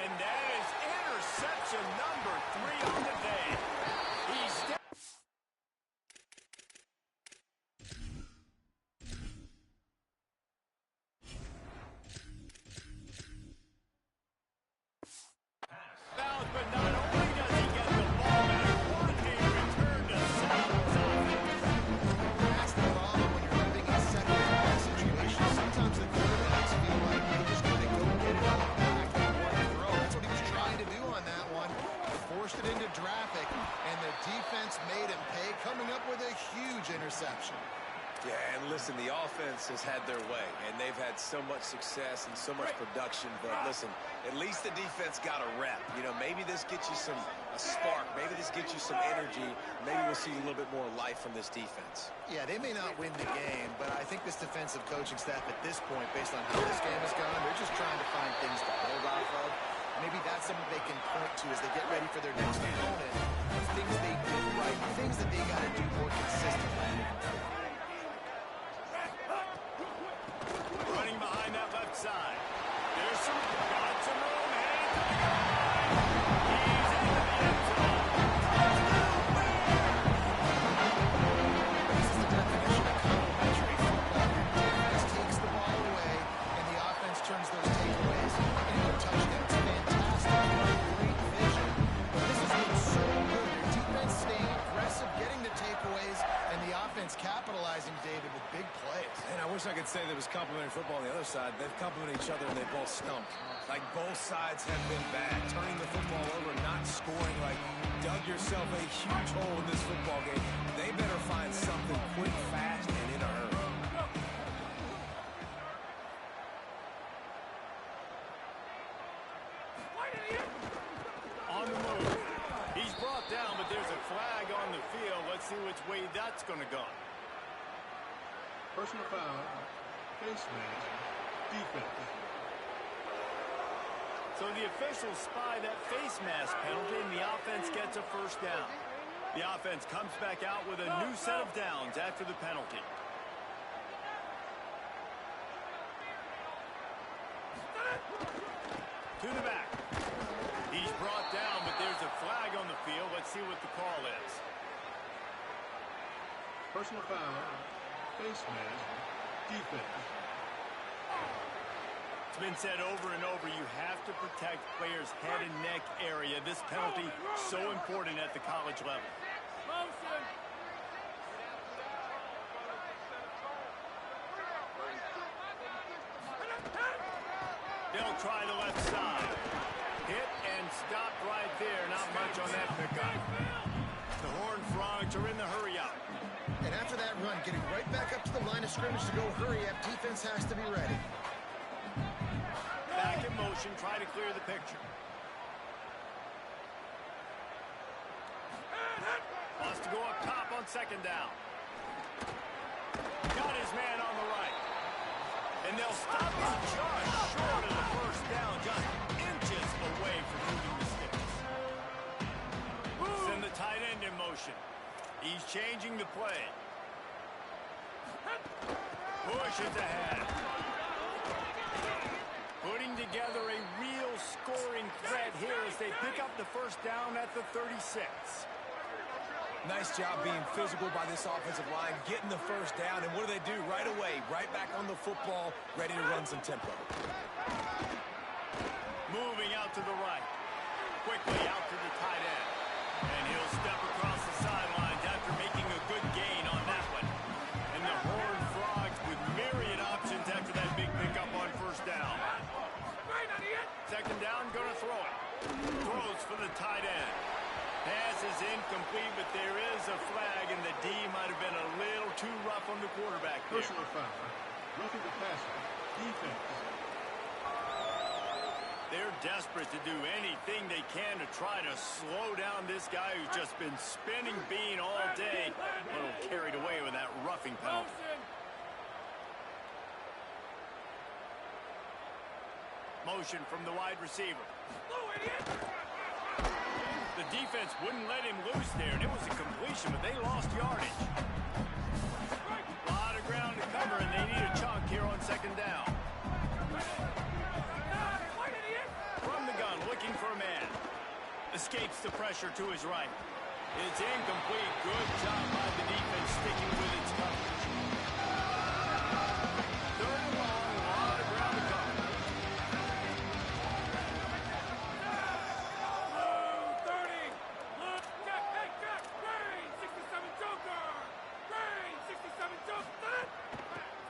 And that is interception number 3 on the day. He's but not only does he get the ball back, what a return to Sal's offense. That's the problem when you're living in second-and-long situations. Sometimes the quarterbacks feel like they just got to go get it out back and want to throw. That's what he was trying to do on that one. Forced it into traffic, and the defense made him pay, coming up with a huge interception. Yeah, and listen, the offense has had their way, and they've had so much success and so much production. But listen, at least the defense got a rep. You know, maybe this gets you a spark. Maybe this gets you some energy. Maybe we'll see a little bit more life from this defense. Yeah, they may not win the game, but I think this defensive coaching staff at this point, based on how this game has gone, they're just trying to find things to build off of. Maybe that's something they can point to as they get ready for their next opponent. Things they did right, things that they got to do more consistently. Running behind that left side. There's some room. He's in the end zone. This is the definition of complimentary football. Your defense takes the ball away, and the offense turns those takeaways into touchdowns. Fantastic, great vision. But this has been so good. Your defense staying aggressive, getting the takeaways, and the offense capitalizing, David, with big plays. And I wish I could say there was complimentary football on the other side. They've complimented each other, and they both stumped. Like, both sides have been bad. Turning the football over, not scoring, like, dug yourself a huge hole in this football game. They better find something quick, fast, and in a hurry. On the move. He's brought down, but there's a flag on the field. Let's see which way that's going to go. Personal foul. Face mask. Defense. So the officials spy that face mask penalty, and the offense gets a first down. The offense comes back out with a new set of downs after the penalty. To the back. He's brought down, but there's a flag on the field. Let's see what the call is. Personal foul. Face mask. Defense. It's been said over and over, you have to protect players' head and neck area. This penalty so important at the college level. They'll try the left side. Hit and stop right there. Not much on that pickup. The Horned Frogs are in the hurry-up. And after that run, getting right back up to the line of scrimmage to go hurry up, defense has to be ready. Back in motion, try to clear the picture. Wants to go up top on second down. Got his man on the right. And they'll stop him just short of the first down, just inches away from moving the sticks. Send the tight end in motion. He's changing the play. Pushes ahead. Putting together a real scoring threat here as they pick up the first down at the 36. Nice job being physical by this offensive line, getting the first down, and what do they do right away? Right back on the football, ready to run some tempo. Moving out to the right. Quickly out to the tight end. And he'll step across the sidelines after making a good gain on that one. And the Horned Frogs with myriad options after that big pickup on first down. Second down, gonna throw it. Throws for the tight end. Pass is incomplete, but there is a flag, and the D might have been a little too rough on the quarterback there. Personal foul. Roughing the passer. Defense. They're desperate to do anything they can to try to slow down this guy who's just been spinning bean all day. A little carried away with that roughing penalty. Motion from the wide receiver. The defense wouldn't let him loose there, and it was a completion, but they lost yardage. A lot of ground to cover, and they need a chunk here on second down. From the gun, looking for a man. Escapes the pressure to his right. It's incomplete. Good job by the defense sticking with its coverage. Third and long, a lot of ground to cover.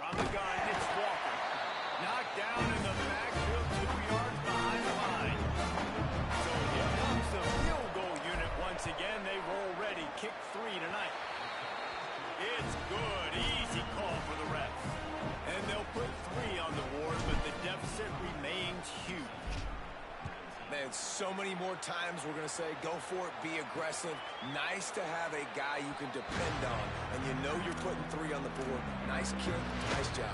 From the gun, it's Walker. Knocked down in the backfield, 2 yards behind the line. So here comes the field goal unit once again. They roll ready. Kick 3 tonight. It's good. Easy call for the refs. And they'll put 3 on the board, but the deficit remains huge. Man, so many more times we're going to say, go for it, be aggressive. Nice to have a guy you can depend on, and you know you're putting 3 on the board. Nice kick, nice job.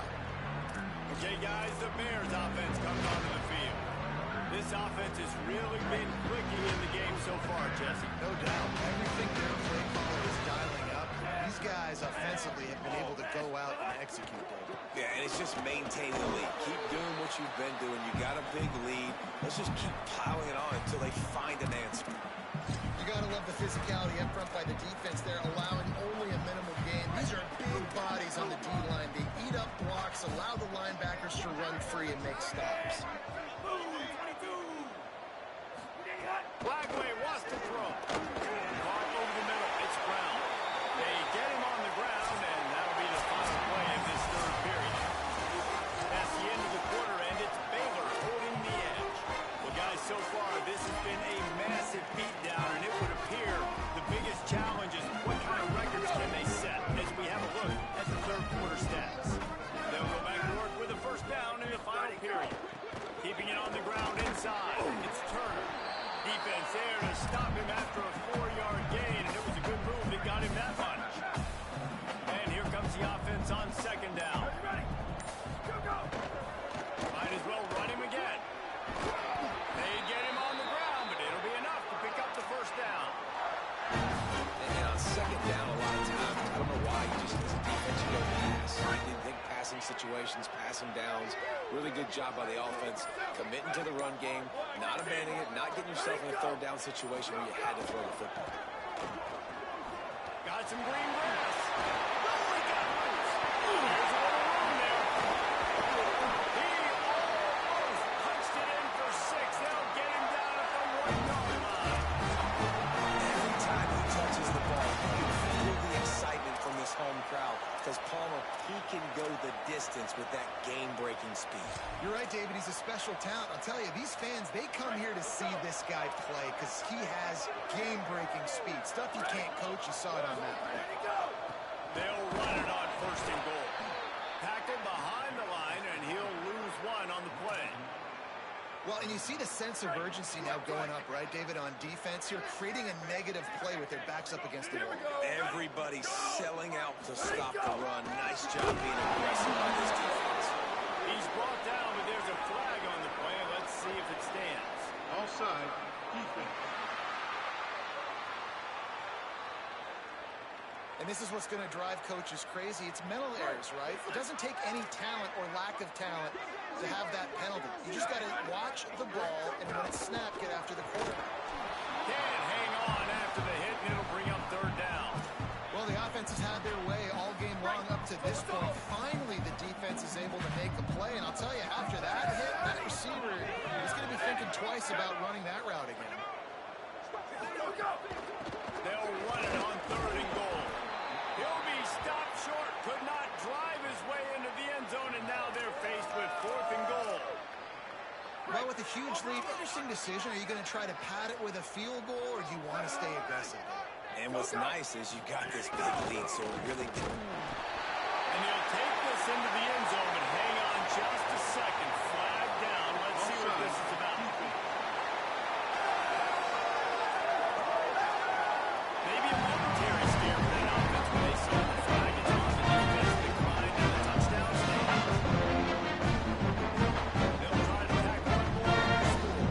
Okay, guys, the Bears offense comes onto the field. This offense has really been clicking in the game so far, Jesse. No doubt. Everything their play caller is dialing up. These guys offensively have been able to go out and execute, David. Yeah, and it's just maintaining the lead. Keep doing what you've been doing. You got a big lead. Let's just keep piling it on until they find an answer. You got to love the physicality up front by the defense there, allowing only a minimal gain. These are big bodies on the D-line. They eat up blocks, allow the linebackers to run free and make stops. Blackway wants to throw. Caught over the middle. It's Brown. They get him on the ground, and that'll be the final play of this third period. At the end of the quarter end, it's Baylor holding the edge. Well, guys, so far, this has been a massive beatdown, and it would appear the biggest challenge is what kind of records can they set as we have a look at the third quarter stats. They'll go back to work with a first down in the final period. situations, passing downs. Really good job by the offense, committing to the run game, not abandoning it, not getting yourself in a third down situation where you had to throw the football. Got some green grass. Oh, he got loose. There's a little room there. He almost punched it in for 6. They'll get him down at the 1-yard line. Every time he touches the ball, you can feel the excitement from this home crowd because Palmer, he can go the distance with that game-breaking speed. You're right, David. He's a special talent. I'll tell you, these fans, they come here to see this guy play because he has game-breaking speed. Stuff you can't coach. You saw it on that play. They'll run it on 1st and goal. Tackled behind the line, and he'll lose 1 on the play. Well, and you see the sense of urgency now going up, right, David, on defense here, creating a negative play with their backs up against the wall. Everybody selling out to stop the run. Nice job being aggressive by this defense. He's brought down, but there's a flag on the play. Let's see if it stands. Offside. Defense. And this is what's going to drive coaches crazy. It's mental errors, right? It doesn't take any talent or lack of talent to have that penalty. You just got to watch the ball, and when it's snapped, get after the quarterback. Can't hang on after the hit, and it'll bring up 3rd down. Well, the offense has had their way all game long up to this point. Finally, the defense is able to make a play, and I'll tell you, after that hit, that receiver is going to be thinking twice about running that route again. They'll run it on 3rd and goal. He'll be stopped short, could not drive his way into the end zone, and now they're faced with 4th and goal. Well, with a huge lead, interesting decision. Are you going to try to pad it with a field goal, or do you want to stay aggressive? And what's nice is you got this big lead, so it really can. And he'll take this into the end zone, but hang on just a second. Flag down. Let's see what this is about. Maybe a momentary scare for that offense when they saw the flag. It's on the defense decline and the touchdown stand. They'll try to tack one more on the score.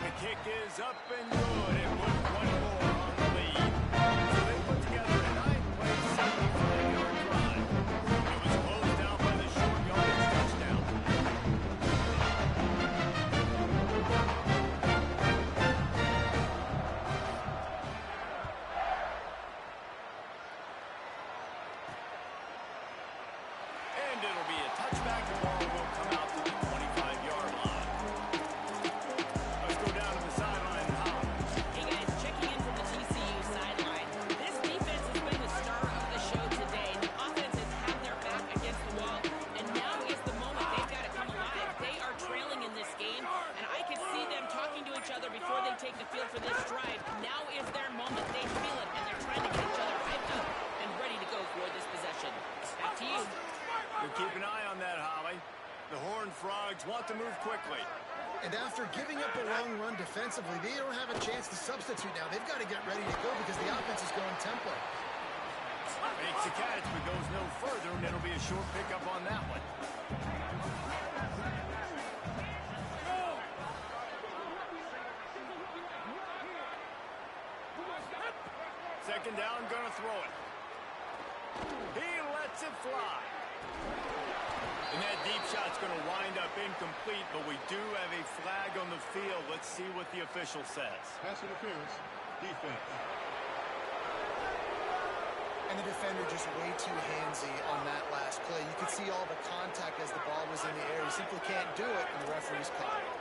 The kick is up and good. It was 1 more on the lead. So they put together a 9-play, 75-yard drive. It was closed down by the short yardage touchdown. And it'll be a touchback. The ball will come out to the 25-yard line. Let's go down to the sideline. Hey guys, checking in from the TCU sideline. This defense has been the star of the show today. The offense has had their back against the wall, and now is the moment they've got to come alive. They are trailing in this game, and I can see them talking to each other before they take the field for this drive. Now is their moment. They feel it, and they're trying to get each other hyped up and ready to go for this possession. Back to you. We'll keep an eye on that, Holly. The Horned Frogs want to move quickly. And after giving up a long run defensively, they don't have a chance to substitute now. They've got to get ready to go because the offense is going tempo. Makes the catch, but goes no further, and it'll be a short pickup on that one. Second down, gonna throw it. He lets it fly. And that deep shot's going to wind up incomplete, but we do have a flag on the field. Let's see what the official says. Pass interference. Defense. And the defender just way too handsy on that last play. You could see all the contact as the ball was in the air. He simply can't do it, and the referee's caught it.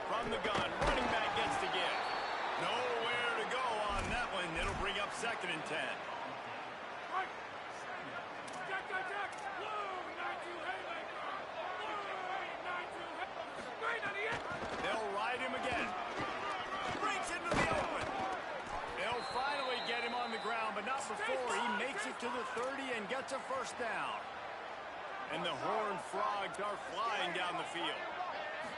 From the gun, running back gets to give. Nowhere to go on that one. It'll bring up 2nd and 10. They'll ride him again. Breaks into the open. They'll finally get him on the ground, but not before he makes it to the 30 and gets a 1st down. And the Horned Frogs are flying down the field.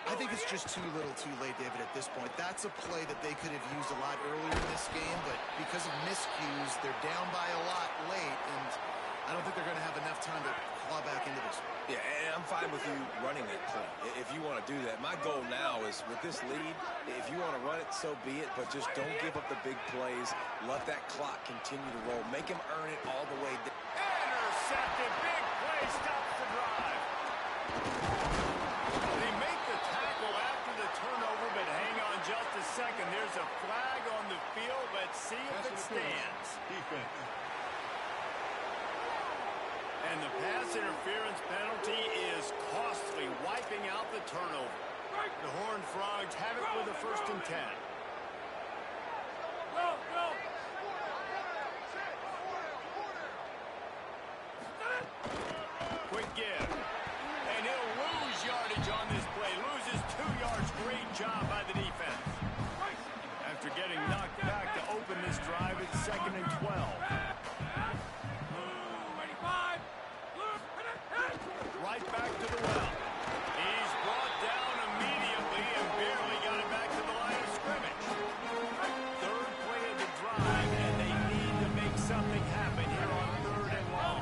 I think it's just too little too late, David, at this point. That's a play that they could have used a lot earlier in this game, but because of miscues, they're down by a lot late, and I don't think they're going to have enough time to claw back into this one. Yeah, and I'm fine with you running that play if you want to do that. My goal now is with this lead, if you want to run it, so be it, but just don't give up the big plays. Let that clock continue to roll. Make him earn it all the way down. Intercepted. Big play. Stops the drive. They make the tackle after the turnover, but hang on just a second. There's a flag on the field. Let's see if it stands. Defense. And the pass interference penalty is costly, wiping out the turnover. The Horned Frogs have it with a 1st and 10. Quick give. And he'll lose yardage on this play. Loses 2 yards. Great job by the defense. After getting knocked back to open this drive, it's 2nd and 12. Right back to the well. He's brought down immediately and barely got it back to the line of scrimmage. 3rd play of the drive, and they need to make something happen here on 3rd and long.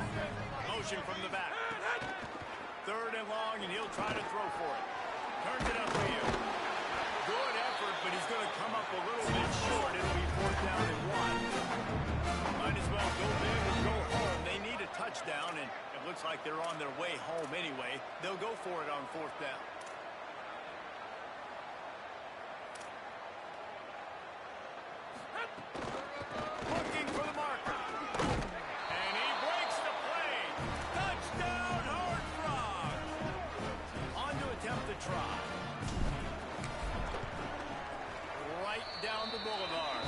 Motion from the back. 3rd and long, and he'll try to throw for it. Turns it upfield. Good effort, but he's going to come up a little bit short. It'll be 4th down and 1. Might as well go big or go home. They need a touchdown, and it looks like they're on their way home anyway. They'll go for it on 4th down. Looking for the marker. And he breaks the play. Touchdown, Horned Frogs. On to attempt the try. Right down the boulevard.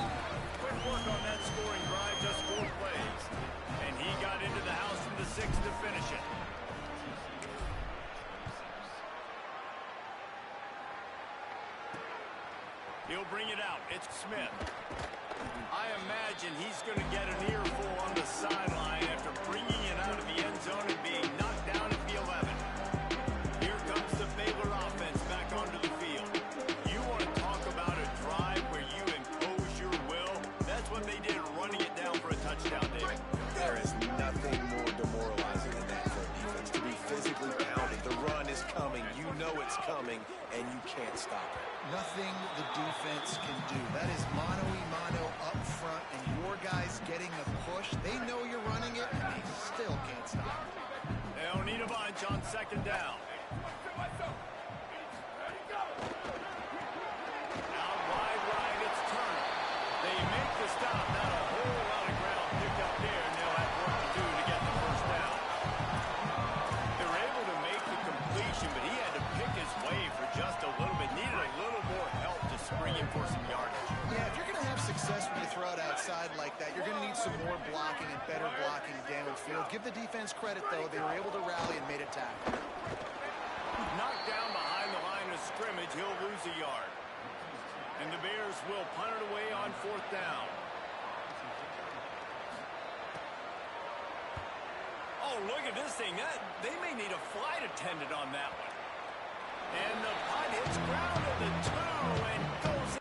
Quick work on that scoring drive, just 4 plays. And he got into the house from the 6 to finish it. He'll bring it out. It's Smith. I imagine he's going to get an earful on the sideline after bringing it out of the end zone and being knocked down at the 11. Here comes the Baylor offense back onto the field. You want to talk about a drive where you impose your will? That's what they did, running it down for a touchdown, David. There is nothing more demoralizing than that for a defense, to be physically pounded. The run is coming. You know it's coming, and you can't stop it. Nothing the defense can do. That is mano-a-mano up front, and your guys getting the push. They know you're running it, and they still can't stop it. They don't need a bunch on 2nd down. Out wide right, it's Turner. They make the stop. Not a whole lot of ground picked up there, and they'll have work to do to get the 1st down. They were able to make the completion, but he had to pick his way for just a little bit. Needed a little more help to spring him for some yardage. Yeah, if you're going to have success when you throw it outside like that, you're going to need some more blocking and better blocking downfield. Give the defense credit, though. They were able to rally and made a tackle. Knocked down behind the line of scrimmage, he'll lose a yard. And the Bears will punt it away on 4th down. Oh, look at this thing. They may need a flight attendant on that one. And the punt hits ground at the 2 and goes in.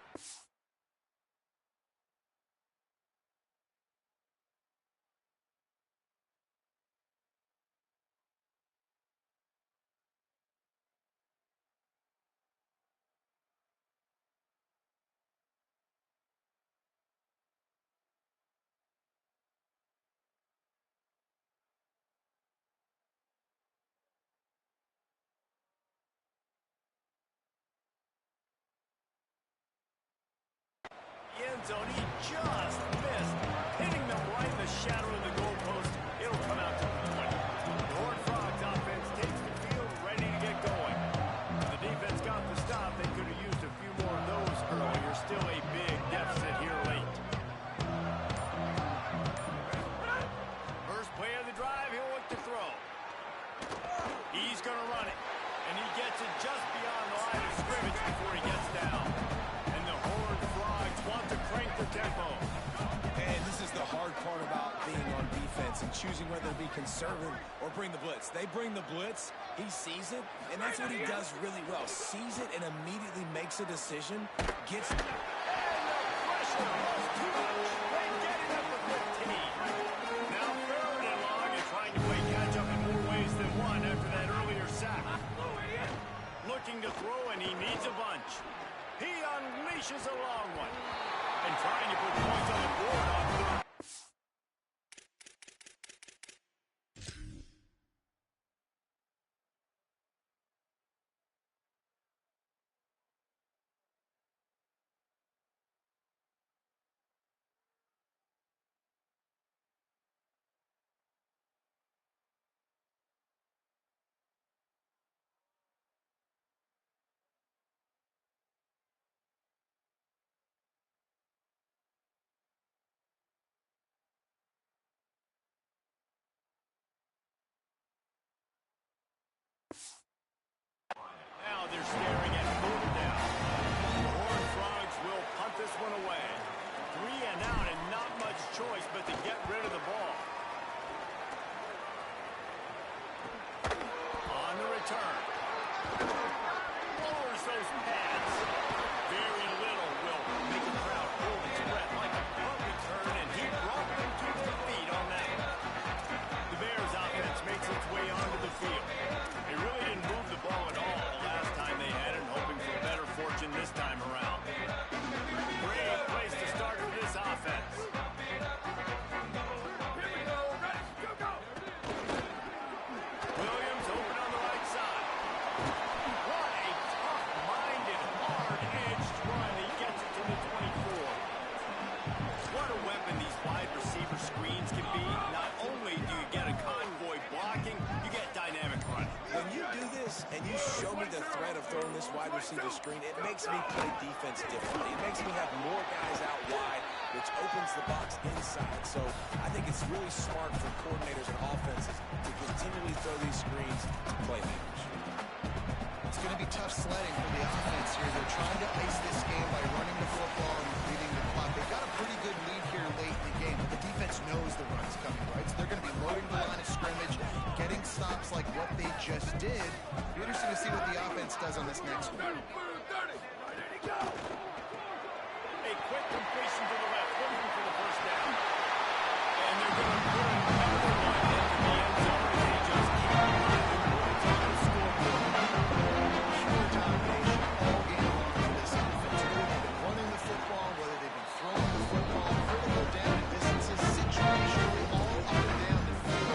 End zone, he just missed, hitting them right in the shadow of the goalpost. It'll come out to the 20. The Horned Frogs offense takes the field, ready to get going. The defense got the stop. They could have used a few more of those earlier. Still a big deficit here late. First play of the drive, he'll look to throw. He's going to run it, and he gets it just beyond the line of scrimmage before he gets down. And the Horned Frogs want to crank the tempo. And this is the hard part about being on defense and choosing whether to be conservative or bring the blitz. They bring the blitz, he sees it, and that's what he does really well. Sees it and immediately makes a decision, gets... And the pressure was too much. They get it up to 15. Now 3rd and long is trying to play catch-up in more ways than one after that early to throw, and he needs a bunch. He unleashes a long one. And trying to put points on the board on third. Now they're staring at fourth down. The Horned Frogs will punt this one away. 3 and out and not much choice but to get rid of the ball. On the return. Lowers those pads. Very little will make a crowd hold its breath like a punt return, and he brought them to their feet on that one. The Bears offense makes its way onto the field. They really didn't move the ball at all the last time they had it, hoping for better fortune this time around. Great place to start for this offense. Williams open on the right side. What a tough-minded, hard-edged run. He gets it to the 24. What a weapon these wide receiver screens can be. Not only do you get a convoy blocking, you get dynamic running. When you do this and you show me the threat of throwing this wide receiver screen, it makes me play defense differently. It makes me have more guys out wide, which opens the box inside. So I think it's really smart for coordinators and offenses to continually throw these screens to playmakers. It's going to be tough sledding for the offense here. They're trying to ice this game by running the football and leading the clock. They've got a pretty good lead here late in the game, but the defense knows the run's coming, right? So they're going to be loading the line of scrimmage, getting stops like what they just did. It'll be interesting to see what the offense does on this next one. A quick completion to the left, looking for the first down. And they're going to put another one into the end zone as they just keep moving points on the scoreboard. Pure domination all game long for this offense. Whether they've been running the football, whether they've been throwing the football, critical down and distances, situationally all up and down the field.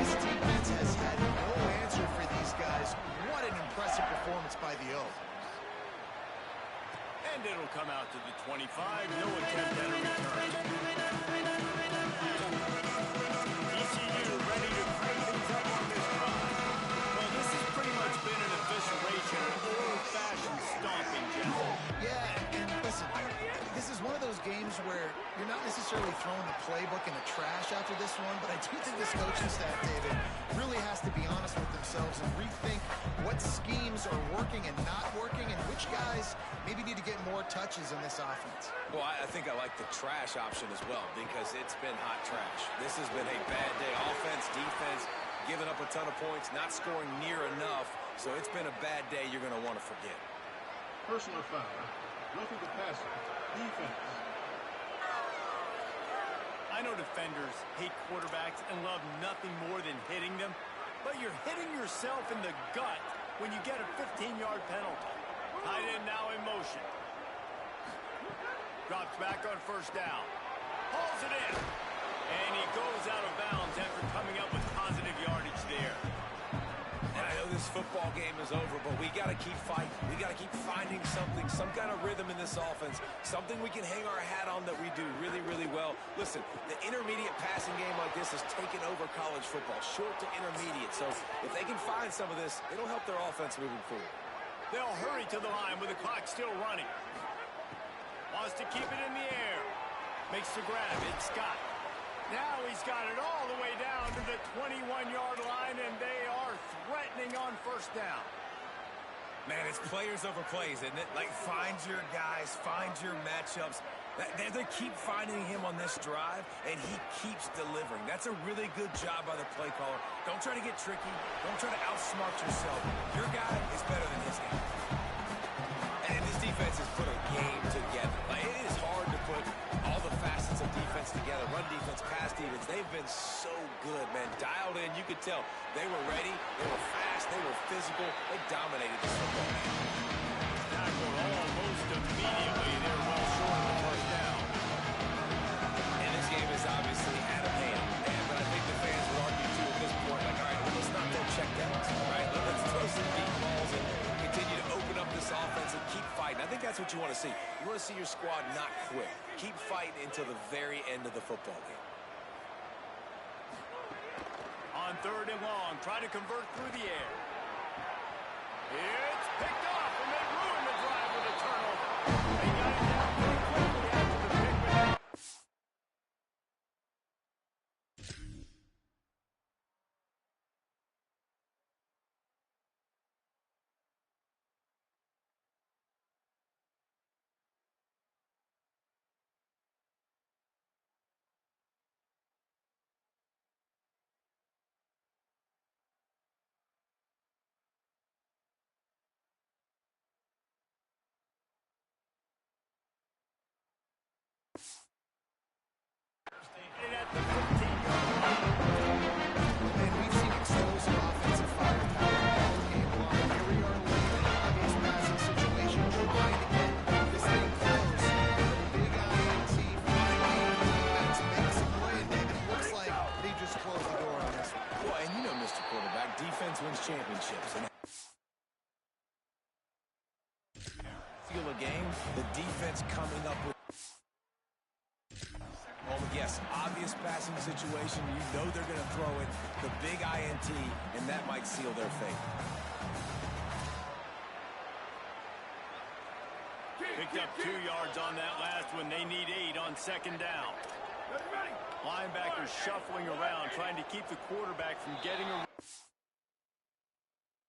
This defense has had no answer for these guys. What an impressive performance by the O's. And it'll come out to the 25. No attempt at a return. ECU ready to crank things up on this drive. Well, this has pretty much been an evisceration, an old-fashioned stomping, Jeff. Yeah, and listen, this is one of those games where you're not necessarily throwing the playbook in the trash after this one, but I do think this coaching staff, David, really has to be honest with themselves and rethink what schemes are working and not working and which guys maybe need to get more touches in this offense. Well, I think I like the trash option as well because it's been hot trash. This has been a bad day. Offense, defense, giving up a ton of points, not scoring near enough. So it's been a bad day you're going to want to forget. Personal foul. Roughing the passer. Defense. I know defenders hate quarterbacks and love nothing more than hitting them, but you're hitting yourself in the gut when you get a 15-yard penalty. Tight end now in motion. Drops back on first down. Hauls it in. And he goes out of bounds after coming up with positive yardage there. And I know this football game is over, but we got to keep fighting. We got to keep finding something, some kind of rhythm in this offense, something we can hang our hat on that we do really, really well. Listen, the intermediate passing game like this has taken over college football, short to intermediate. So if they can find some of this, it'll help their offense moving forward. They'll hurry to the line with the clock still running. Wants to keep it in the air. Makes the grab. It's Scott. Now he's got it all the way down to the 21-yard line, and they are threatening on first down. Man, it's players over plays, isn't it? Like, find your guys, find your matchups. They keep finding him on this drive, and he keeps delivering. That's a really good job by the play caller. Don't try to get tricky. Don't try to outsmart yourself. Your guy is better than his guy. And this defense has put a game together. Like, it is hard to put all the facets of defense together. Run defense, pass defense. They've been so good, man. Dialed in. You could tell they were ready. They were fast. They were physical. They dominated this football game. that's what you want to see. You want to see your squad not quit. Keep fighting until the very end of the football game. On 3rd and long, trying to convert through the air. It's picked off, and they ruin the drive with a turnover. They got it down pretty quickly after the pick. At the 15-yard line. And we've seen explosive offensive firepower all game long. Here we are late in an obvious passing situation, trying to get this thing close. Big INT finally the defense makes a play, and it looks like they just closed the door on this one. Well, and you know, Mr. Quarterback, defense wins championships. And feel a game, the defense coming up with. Oh, yes, obvious passing situation. You know they're going to throw it. The big INT, and that might seal their fate. Picked up 2 yards on that last one. They need 8 on 2nd down. Linebackers shuffling around, trying to keep the quarterback from getting a...